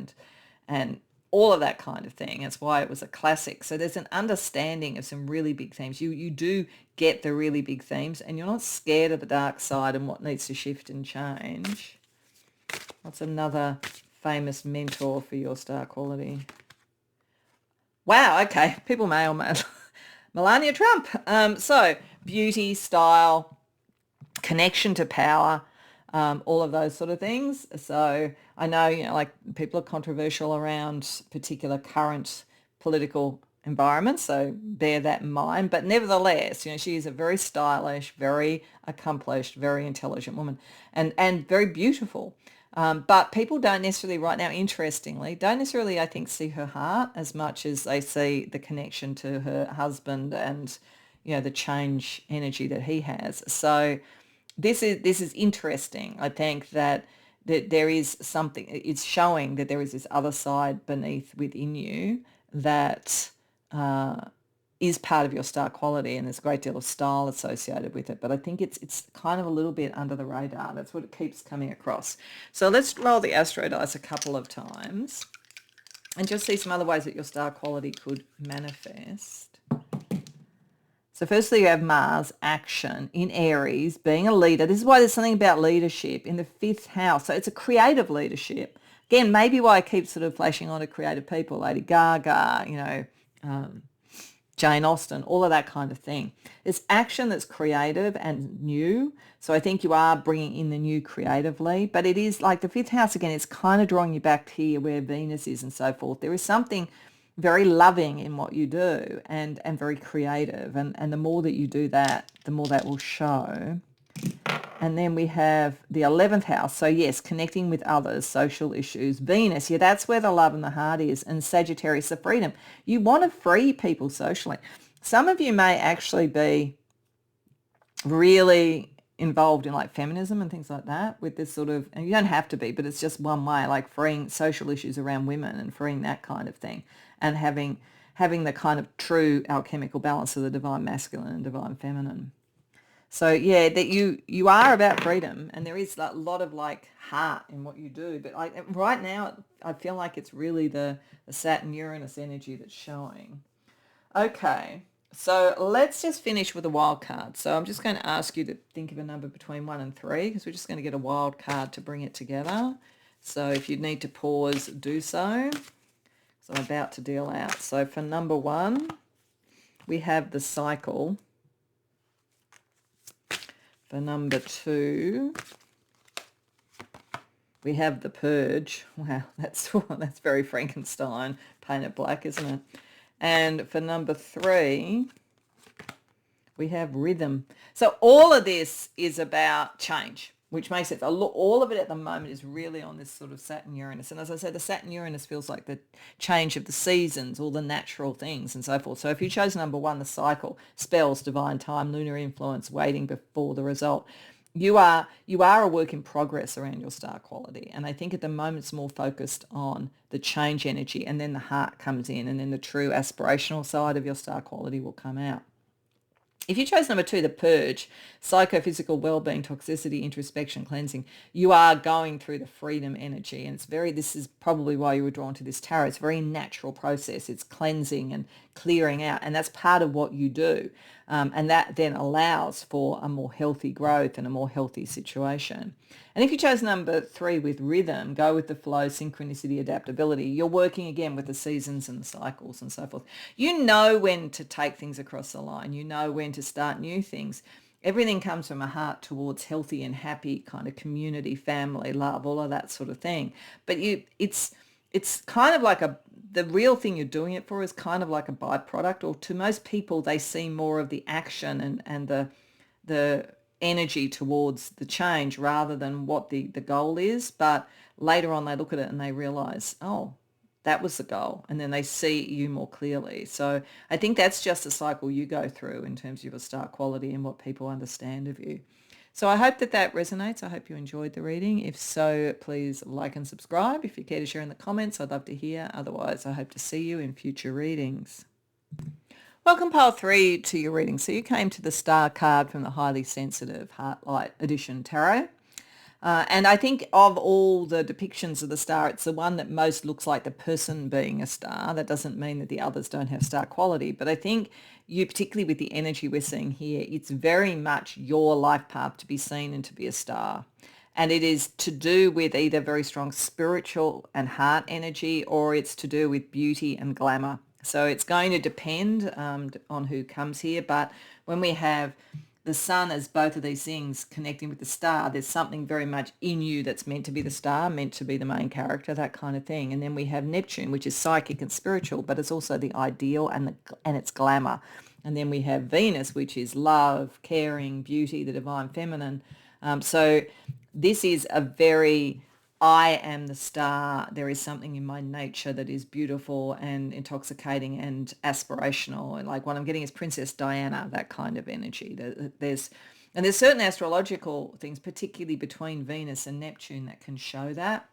Speaker 1: and all of that kind of thing. That's why it was a classic. So there's an understanding of some really big themes. You do get the really big themes, and you're not scared of the dark side and what needs to shift and change. What's another famous mentor for your star quality? Wow, okay. People may or may Melania Trump. So beauty, style, connection to power, all of those sort of things. So I know, like people are controversial around particular current political environments, so bear that in mind. But nevertheless, she is a very stylish, very accomplished, very intelligent woman and very beautiful. But people don't necessarily right now, interestingly, don't necessarily, I think, see her heart as much as they see the connection to her husband and, the change energy that he has. So this is interesting. I think that there is something, it's showing that there is this other side within you that is part of your star quality, and there's a great deal of style associated with it. But I think it's kind of a little bit under the radar. That's what it keeps coming across. So let's roll the astro dice a couple of times and just see some other ways that your star quality could manifest. So firstly, you have Mars, action in Aries, being a leader. This is why there's something about leadership in the 5th house. So it's a creative leadership. Again, maybe why I keep sort of flashing on to creative people, Lady Gaga, Jane Austen, all of that kind of thing. It's action that's creative and new. So I think you are bringing in the new creatively, but it is like the 5th house, again, it's kind of drawing you back here where Venus is and so forth. There is something very loving in what you do and very creative. And the more that you do that, the more that will show. And then we have the 11th house. So yes, connecting with others, social issues. Venus, yeah, that's where the love and the heart is. And Sagittarius, the freedom. You want to free people socially. Some of you may actually be really involved in like feminism and things like that with this sort of, and you don't have to be, but it's just one way, like freeing social issues around women and freeing that kind of thing and having the kind of true alchemical balance of the divine masculine and divine feminine. So yeah, that you are about freedom, and there is a lot of like heart in what you do. But right now, I feel like it's really the Saturn-Uranus energy that's showing. Okay, so let's just finish with a wild card. So I'm just going to ask you to think of a number between 1 and 3 because we're just going to get a wild card to bring it together. So if you need to pause, do so. So I'm about to deal out. So for number 1, we have the cycle. For number 2, we have the purge. Wow, that's very Frankenstein, painted black, isn't it? And for number 3, we have rhythm. So all of this is about change. which makes it all of it at the moment is really on this sort of Saturn Uranus. And as I said, the Saturn Uranus feels like the change of the seasons, all the natural things and so forth. So if you chose number 1, the cycle, spells, divine time, lunar influence, waiting before the result, you are a work in progress around your star quality. And I think at the moment it's more focused on the change energy, and then the heart comes in, and then the true aspirational side of your star quality will come out. If you chose number 2, the purge, psychophysical well-being, toxicity, introspection, cleansing, you are going through the freedom energy. And this is probably why you were drawn to this tarot. It's a very natural process. It's cleansing and clearing out. And that's part of what you do. And that then allows for a more healthy growth and a more healthy situation. And if you chose number 3 with rhythm, go with the flow, synchronicity, adaptability, you're working again with the seasons and the cycles and so forth. You know when to take things across the line. You know when to start new things. Everything comes from a heart towards healthy and happy kind of community, family, love, all of that sort of thing. But it's kind of like the real thing you're doing it for is kind of like a byproduct, or to most people, they see more of the action and the energy towards the change rather than what the goal is. But later on, they look at it and they realize, oh, that was the goal. And then they see you more clearly. So I think that's just a cycle you go through in terms of your star quality and what people understand of you. So I hope that resonates. I hope you enjoyed the reading. If so, please like and subscribe. If you care to share in the comments, I'd love to hear. Otherwise, I hope to see you in future readings. Welcome, Pile 3, to your reading. So you came to the star card from the Highly Sensitive Heartlight Edition Tarot. And I think of all the depictions of the star, it's the one that most looks like the person being a star. That doesn't mean that the others don't have star quality. But I think you, particularly with the energy we're seeing here, it's very much your life path to be seen and to be a star. And it is to do with either very strong spiritual and heart energy, or it's to do with beauty and glamour. So it's going to depend on who comes here. But when we have the sun as both of these things connecting with the star, there's something very much in you that's meant to be the star, meant to be the main character, that kind of thing. And then we have Neptune, which is psychic and spiritual, but it's also the ideal and it's glamour. And then we have Venus, which is love, caring, beauty, the divine feminine. So this is a very, I am the star. There is something in my nature that is beautiful and intoxicating and aspirational. And like what I'm getting is Princess Diana, that kind of energy. There's certain astrological things, particularly between Venus and Neptune, that can show that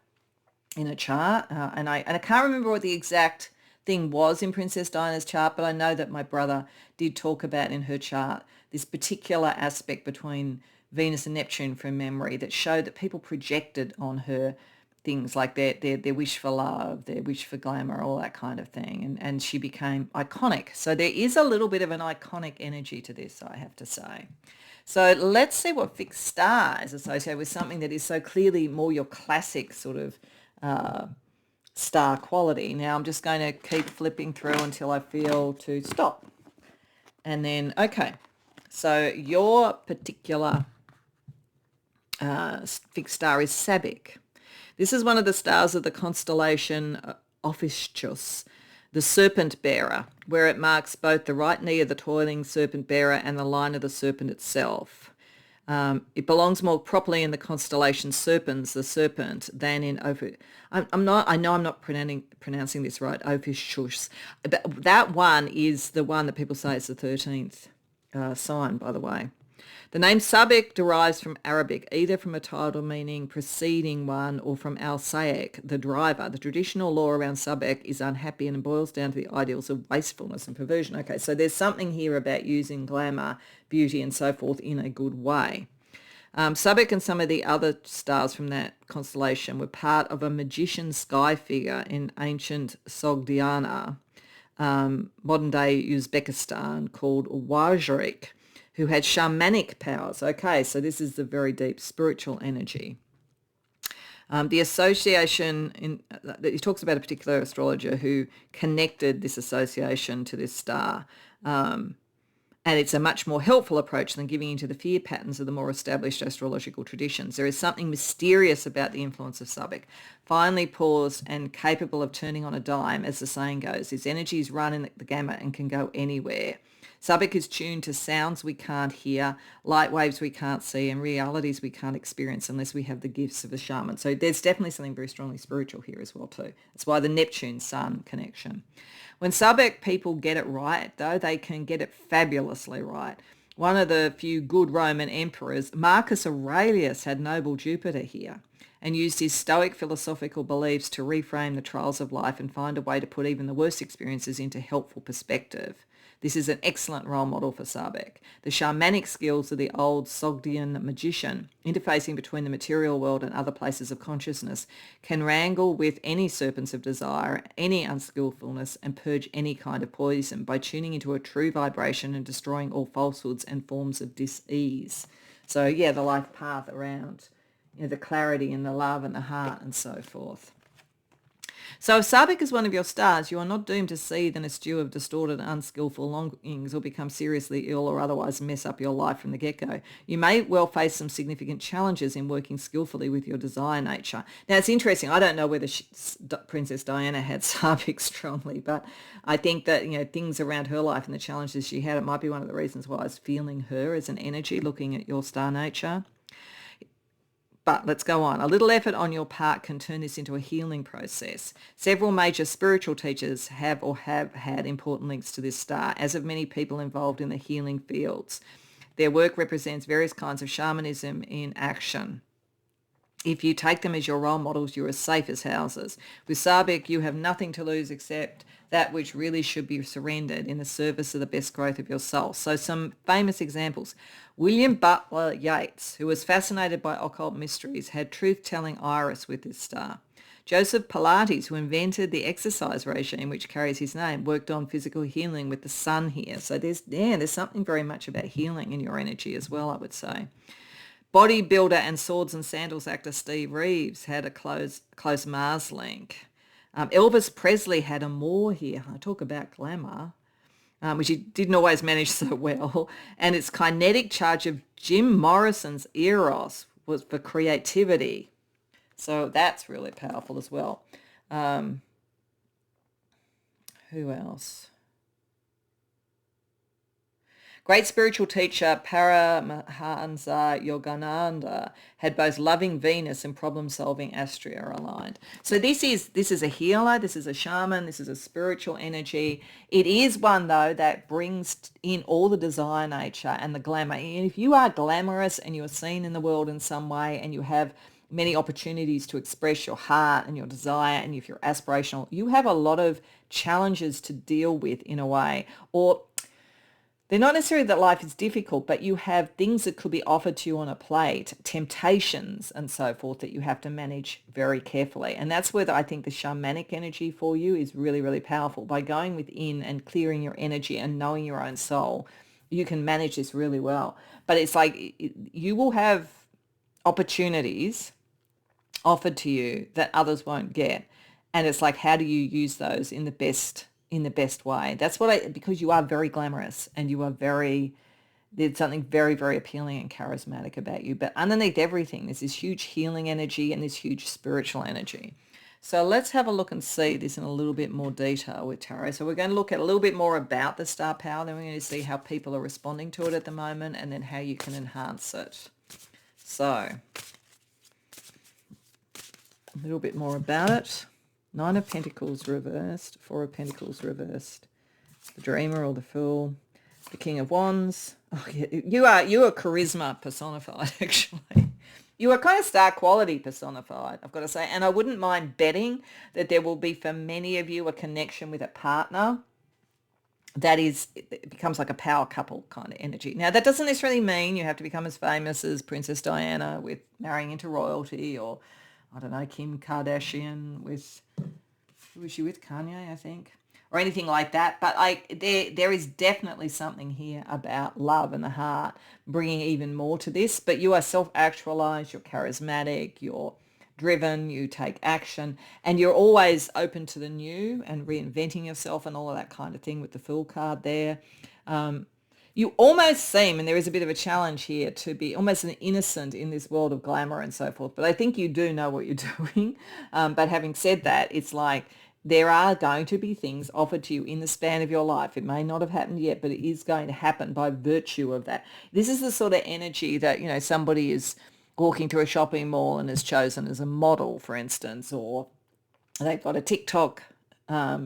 Speaker 1: in a chart. And I can't remember what the exact thing was in Princess Diana's chart, but I know that my brother did talk about in her chart this particular aspect between Venus and Neptune from memory that showed that people projected on her things like their wish for love, their wish for glamour, all that kind of thing. And she became iconic. So there is a little bit of an iconic energy to this, I have to say. So let's see what fixed star is associated with something that is so clearly more your classic sort of star quality. Now I'm just going to keep flipping through until I feel to stop. And then, okay, so your particular fixed star is Sabik. This is one of the stars of the constellation Ophiuchus, the serpent bearer, where it marks both the right knee of the toiling serpent bearer and the line of the serpent itself. It belongs more properly in the constellation Serpens, the serpent, than in Ophiuchus. I know I'm not pronouncing this right, Ophiuchus. But that one is the one that people say is the 13th sign, by the way. The name Sabik derives from Arabic, either from a title meaning preceding one or from al-Saik, the driver. The traditional law around Sabik is unhappy and boils down to the ideals of wastefulness and perversion. Okay, so there's something here about using glamour, beauty and so forth in a good way. Sabik and some of the other stars from that constellation were part of a magician sky figure in ancient Sogdiana, modern-day Uzbekistan, called Wajrik, who had shamanic powers. Okay, so this is the very deep spiritual energy. The association, he talks about a particular astrologer who connected this association to this star. And it's a much more helpful approach than giving into the fear patterns of the more established astrological traditions. There is something mysterious about the influence of Sabik. Finely poised and capable of turning on a dime, as the saying goes. His energies run in the gamut and can go anywhere. Sabak is tuned to sounds we can't hear, light waves we can't see, and realities we can't experience unless we have the gifts of a shaman. So there's definitely something very strongly spiritual here as well too. That's why the Neptune-Sun connection. When Sabak people get it right, though, they can get it fabulously right. One of the few good Roman emperors, Marcus Aurelius, had noble Jupiter here and used his Stoic philosophical beliefs to reframe the trials of life and find a way to put even the worst experiences into helpful perspective. This is an excellent role model for Sabak. The shamanic skills of the old Sogdian magician, interfacing between the material world and other places of consciousness, can wrangle with any serpents of desire, any unskillfulness, and purge any kind of poison by tuning into a true vibration and destroying all falsehoods and forms of dis-ease. So yeah, the life path around, the clarity and the love and the heart and so forth. So if Sabak is one of your stars, you are not doomed to seethe in a stew of distorted, unskillful longings or become seriously ill or otherwise mess up your life from the get-go. You may well face some significant challenges in working skillfully with your desire nature. Now, it's interesting. I don't know whether Princess Diana had Sabak strongly, but I think that, things around her life and the challenges she had, it might be one of the reasons why I was feeling her as an energy looking at your star nature. But let's go on. A little effort on your part can turn this into a healing process. Several major spiritual teachers have had important links to this star, as have many people involved in the healing fields. Their work represents various kinds of shamanism in action. If you take them as your role models, you're as safe as houses. With Sabak, you have nothing to lose except that which really should be surrendered in the service of the best growth of your soul. So some famous examples. William Butler Yeats, who was fascinated by occult mysteries, had truth-telling iris with this star. Joseph Pilates, who invented the exercise regime which carries his name, worked on physical healing with the sun here. So there's something very much about healing in your energy as well, I would say. Bodybuilder and swords and sandals actor Steve Reeves had a close Mars link. Elvis Presley had a Moor here. I talk about glamour, which he didn't always manage so well. And its kinetic charge of Jim Morrison's Eros was for creativity. So that's really powerful as well. Who else? Great spiritual teacher Paramahansa Yogananda had both loving Venus and problem-solving Astrea aligned. So this is a healer, this is a shaman, this is a spiritual energy. It is one, though, that brings in all the desire nature and the glamour. And if you are glamorous and you're seen in the world in some way and you have many opportunities to express your heart and your desire, and if you're aspirational, you have a lot of challenges to deal with in a way. Or they're not necessarily that life is difficult, but you have things that could be offered to you on a plate, temptations and so forth that you have to manage very carefully. And that's where I think the shamanic energy for you is really, really powerful. By going within and clearing your energy and knowing your own soul, you can manage this really well. But it's like you will have opportunities offered to you that others won't get. And it's like, how do you use those in the best way? That's because you are very glamorous and there's something very, very appealing and charismatic about you. But underneath everything, there's this huge healing energy and this huge spiritual energy. So let's have a look and see this in a little bit more detail with tarot. So we're going to look at a little bit more about the star power. Then we're going to see how people are responding to it at the moment and then how you can enhance it. So a little bit more about it. 9 of Pentacles reversed, 4 of Pentacles reversed, the Dreamer or the Fool, the King of Wands. Oh, yeah, you are charisma personified, actually. You are kind of star quality personified, I've got to say. And I wouldn't mind betting that there will be, for many of you, a connection with a partner it becomes like a power couple kind of energy. Now, that doesn't necessarily mean you have to become as famous as Princess Diana with marrying into royalty, or I don't know, Kim Kardashian with, who was she with? Kanye, I think, or anything like that. But there is definitely something here about love and the heart bringing even more to this. But you are self-actualized, you're charismatic, you're driven, you take action, and you're always open to the new and reinventing yourself and all of that kind of thing with the Fool card there. You almost seem, and there is a bit of a challenge here, to be almost an innocent in this world of glamour and so forth. But I think you do know what you're doing. But having said that, it's like there are going to be things offered to you in the span of your life. It may not have happened yet, but it is going to happen by virtue of that. This is the sort of energy that, somebody is walking through a shopping mall and is chosen as a model, for instance, or they've got a TikTok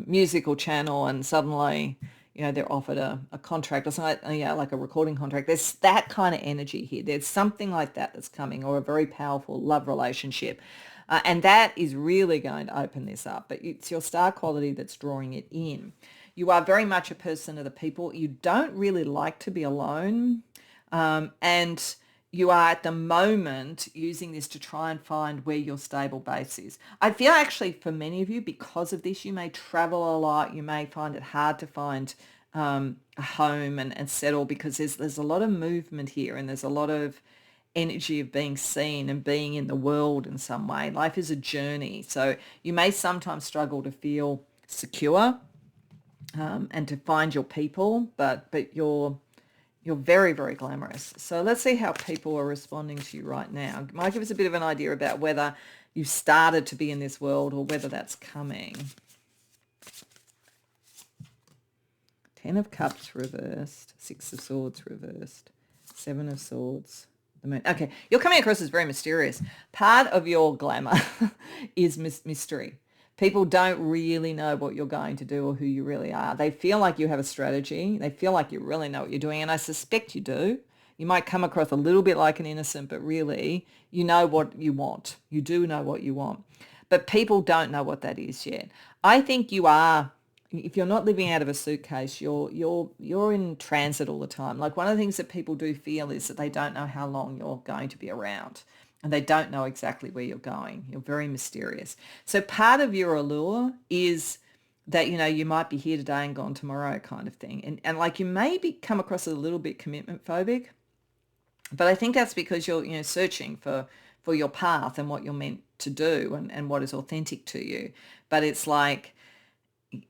Speaker 1: musical channel and suddenly, they're offered a contract or something, like a recording contract. There's that kind of energy here. There's something like that that's coming, or a very powerful love relationship. And that is really going to open this up. But it's your star quality that's drawing it in. You are very much a person of the people. You don't really like to be alone. And you are at the moment using this to try and find where your stable base is. I feel actually for many of you, because of this, you may travel a lot. You may find it hard to find a home and settle, because there's a lot of movement here, and there's a lot of energy of being seen and being in the world in some way. Life is a journey. So you may sometimes struggle to feel secure and to find your people, but you're very, very glamorous. So let's see how people are responding to you right now. It might give us a bit of an idea about whether you've started to be in this world or whether that's coming. 10 of Cups reversed, 6 of Swords reversed, 7 of Swords, the Moon. Okay, you're coming across as very mysterious. Part of your glamour is mystery. People don't really know what you're going to do or who you really are. They feel like you have a strategy. They feel like you really know what you're doing, and I suspect you do. You might come across a little bit like an innocent, but really you know what you want. You do know what you want. But people don't know what that is yet. I think you are, if you're not living out of a suitcase, you're in transit all the time. Like, one of the things that people do feel is that they don't know how long you're going to be around. And they don't know exactly where you're going. You're very mysterious. So part of your allure is that, you might be here today and gone tomorrow kind of thing. And like, you may come across a little bit commitment phobic, but I think that's because you're, searching for your path and what you're meant to do and what is authentic to you. But it's like,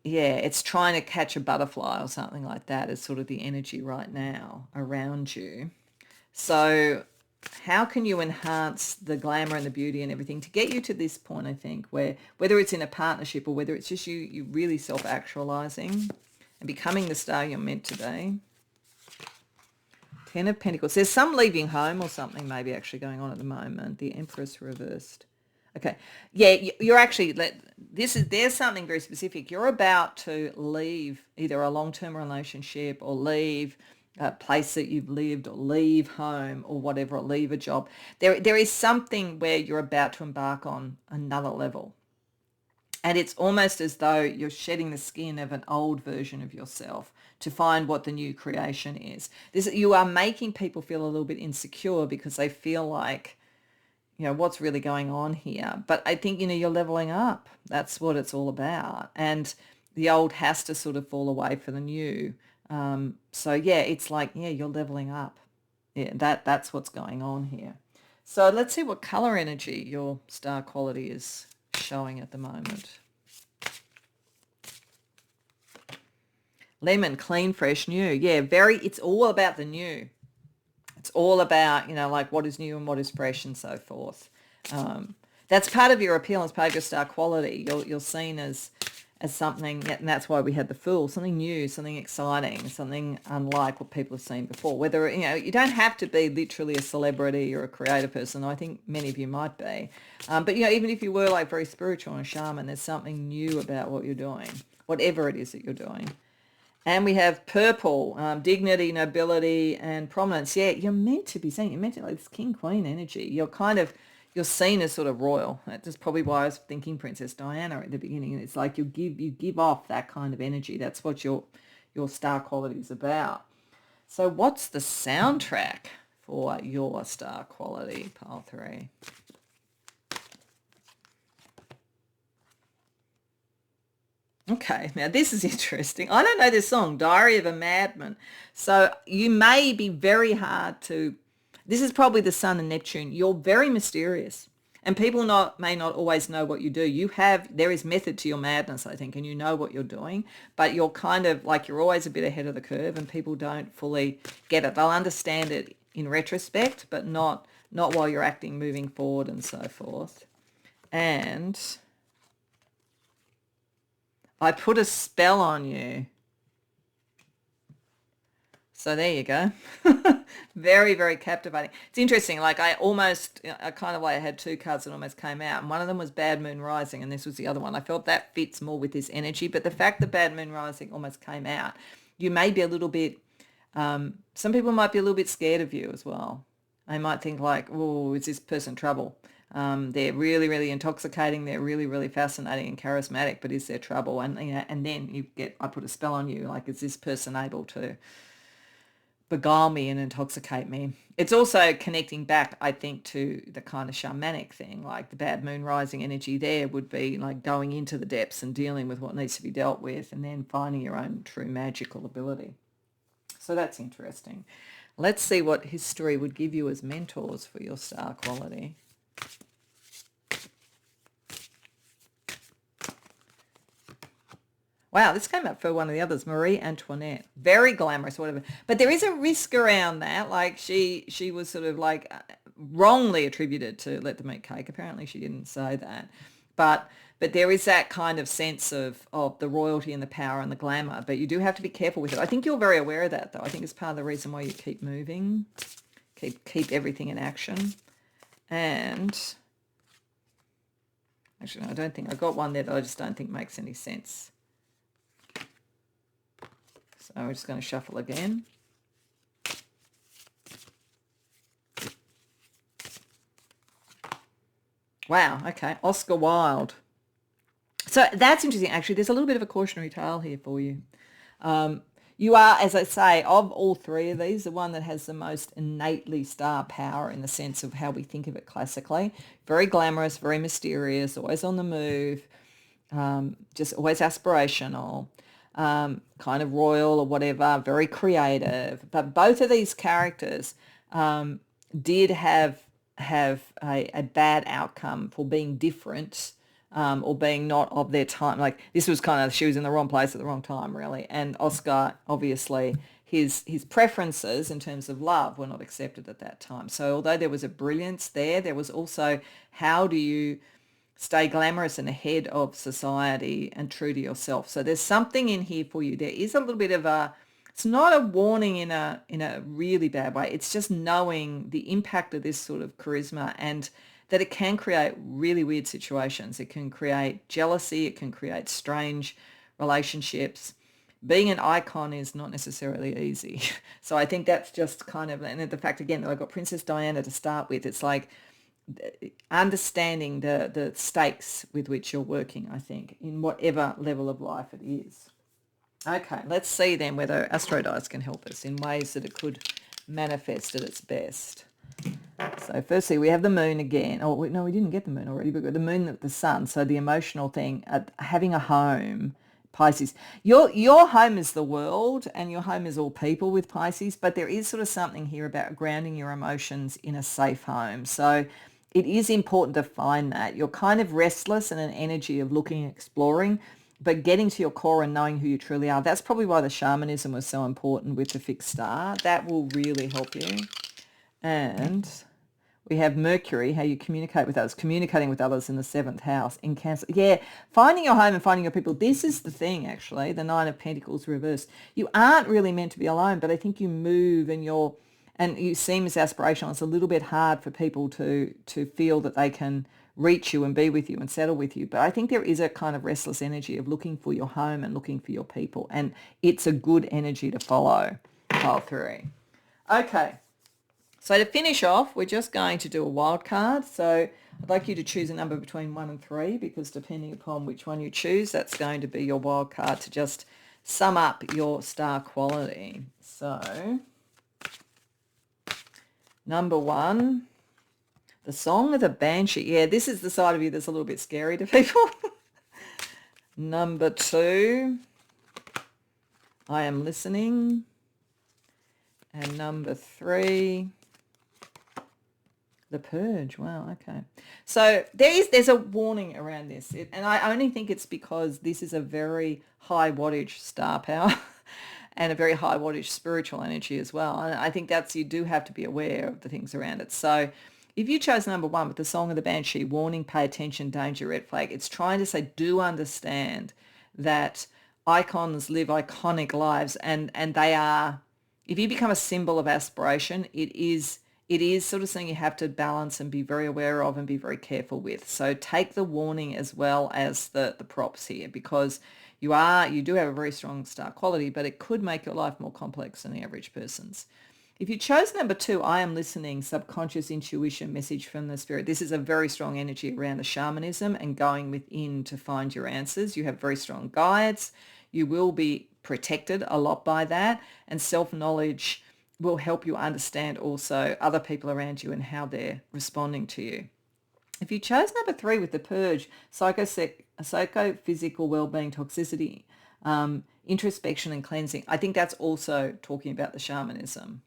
Speaker 1: it's trying to catch a butterfly or something like that is sort of the energy right now around you. So how can you enhance the glamour and the beauty and everything to get you to this point, I think, where whether it's in a partnership or whether it's just you really self-actualizing and becoming the star you're meant to be. 10 of Pentacles. There's some leaving home or something maybe actually going on at the moment. The Empress reversed. Okay. Yeah, you're actually, there's something very specific. You're about to leave either a long-term relationship or leave a place that you've lived, or leave home or whatever, or leave a job. There is something where you're about to embark on another level. And it's almost as though you're shedding the skin of an old version of yourself to find what the new creation is. You are making people feel a little bit insecure because they feel like, what's really going on here? But I think, you're leveling up. That's what it's all about. And the old has to sort of fall away for the new. So it's like, you're leveling up. Yeah, that's what's going on here. So let's see what color energy your star quality is showing at the moment. Lemon, clean, fresh, new. Yeah, it's all about the new. It's all about, like what is new and what is fresh and so forth. That's part of your appeal, as part of your star quality. You're seen as something, and that's why we had the Fool, something new, something exciting, something unlike what people have seen before. Whether, you don't have to be literally a celebrity or a creative person. I think many of you might be. But, even if you were like very spiritual and a shaman, there's something new about what you're doing, whatever it is that you're doing. And we have Purple, dignity, nobility, and prominence. Yeah, you're meant to be seen. You're meant to, like, this king, queen energy. You're seen as sort of royal. That's probably why I was thinking Princess Diana at the beginning. It's like you give off that kind of energy. That's what your star quality is about. So what's the soundtrack for your star quality, pile 3? Okay, now this is interesting. I don't know this song, Diary of a Madman. So you may be very hard to, this is probably the Sun and Neptune. You're very mysterious, and people may not always know what you do. There is method to your madness, I think, and you know what you're doing, but you're kind of like, you're always a bit ahead of the curve, and people don't fully get it. They'll understand it in retrospect, but not while you're acting, moving forward and so forth. And I put a spell on you. So there you go. Very, very captivating. It's interesting. Like I kind of like I had two cards that almost came out, and one of them was Bad Moon Rising, and this was the other one. I felt that fits more with this energy, but the fact that Bad Moon Rising almost came out, you may be a little bit, some people might be a little bit scared of you as well. They might think like, oh, is this person trouble? They're really, really intoxicating. They're really, really fascinating and charismatic, but is there trouble? And and then I put a spell on you. Like, is this person able to beguile me and intoxicate me? It's also connecting back, I think, to the kind of shamanic thing. Like the Bad Moon Rising energy there would be like going into the depths and dealing with what needs to be dealt with, and then finding your own true magical ability. So that's interesting. Let's see what history would give you as mentors for your star quality. Wow, this came up for one of the others, Marie Antoinette. Very glamorous, whatever. But there is a risk around that. Like she was sort of like wrongly attributed to Let Them Eat Cake. Apparently she didn't say that. But there is that kind of sense of the royalty and the power and the glamour. But you do have to be careful with it. I think you're very aware of that, though. I think it's part of the reason why you keep moving, keep everything in action. And actually, no, I don't think I got one there that I just don't think makes any sense. So we're just going to shuffle again. Wow, okay, Oscar Wilde. So that's interesting, actually. There's a little bit of a cautionary tale here for you. You are, as I say, of all three of these, the one that has the most innately star power in the sense of how we think of it classically. Very glamorous, very mysterious, always on the move, just always aspirational. Kind of royal or whatever, very creative. But both of these characters did have a bad outcome for being different or being not of their time. Like this was kind of, she was in the wrong place at the wrong time, really. And Oscar, obviously, his preferences in terms of love were not accepted at that time. So although there was a brilliance there was also, how do you stay glamorous and ahead of society and true to yourself? So there's something in here for you. There is a little bit of it's not a warning in a really bad way. It's just knowing the impact of this sort of charisma, and that it can create really weird situations. It can create jealousy. It can create strange relationships. Being an icon is not necessarily easy. So I think that's just kind of, and the fact again that I got Princess Diana to start with, it's like, understanding the stakes with which you're working, I think, in whatever level of life it is. Okay, let's see then whether Astrodice can help us in ways that it could manifest at its best. So firstly, we have the moon again. Oh, no, we didn't get the moon already. We've got the moon with the sun, so the emotional thing, having a home, Pisces. Your home is the world, and your home is all people with Pisces, but there is sort of something here about grounding your emotions in a safe home. So it is important to find that. You're kind of restless in an energy of looking, exploring, but getting to your core and knowing who you truly are. That's probably why the shamanism was so important with the fixed star. That will really help you. And we have Mercury, how you communicate with others, communicating with others in the 7th house in Cancer. Yeah, finding your home and finding your people. This is the thing, actually, the 9 of Pentacles reversed. You aren't really meant to be alone, but I think you move and you seem as aspirational. It's a little bit hard for people to feel that they can reach you and be with you and settle with you. But I think there is a kind of restless energy of looking for your home and looking for your people. And it's a good energy to follow, pile 3. Okay. So to finish off, we're just going to do a wild card. So I'd like you to choose a number between 1 and 3, because depending upon which one you choose, that's going to be your wild card to just sum up your star quality. So number 1, the Song of the Banshee. Yeah, this is the side of you that's a little bit scary to people. Number 2, I Am Listening. And number 3, The Purge. Wow, okay. So there's a warning around this. And I only think it's because this is a very high wattage star power and a very high wattage spiritual energy as well. And I think you do have to be aware of the things around it. So if you chose number 1 with the Song of the Banshee, warning, pay attention, danger, red flag, it's trying to say, do understand that icons live iconic lives, and they are, if you become a symbol of aspiration, it is sort of something you have to balance and be very aware of and be very careful with. So take the warning as well as the props here, because you do have a very strong star quality, but it could make your life more complex than the average person's. If you chose number 2, I am listening, subconscious intuition, message from the spirit. This is a very strong energy around the shamanism and going within to find your answers. You have very strong guides. You will be protected a lot by that, and self-knowledge will help you understand also other people around you and how they're responding to you. If you chose number 3 with the purge, psychophysical well-being, toxicity, introspection and cleansing, I think that's also talking about the shamanism.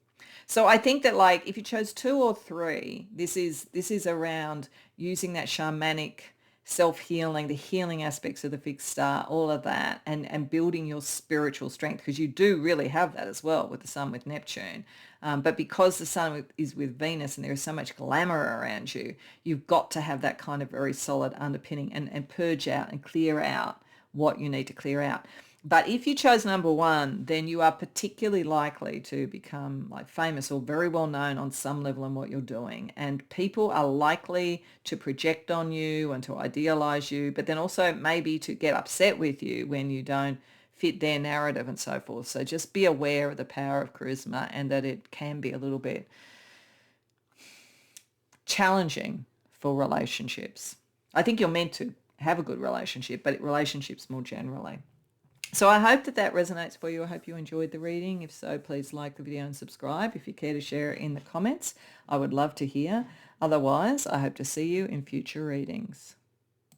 Speaker 1: So I think that, like, if you chose 2 or 3, this is around using that shamanic self-healing, the healing aspects of the fixed star, all of that, and building your spiritual strength, because you do really have that as well with the sun with Neptune. But because the sun is with Venus and there is so much glamour around you, you've got to have that kind of very solid underpinning and purge out and clear out what you need to clear out. But if you chose number 1, then you are particularly likely to become like famous or very well known on some level in what you're doing. And people are likely to project on you and to idealize you, but then also maybe to get upset with you when you don't fit their narrative and so forth. So just be aware of the power of charisma and that it can be a little bit challenging for relationships. I think you're meant to have a good relationship, but relationships more generally. So I hope that resonates for you. I hope you enjoyed the reading. If so, please like the video and subscribe. If you care to share it in the comments, I would love to hear. Otherwise, I hope to see you in future readings.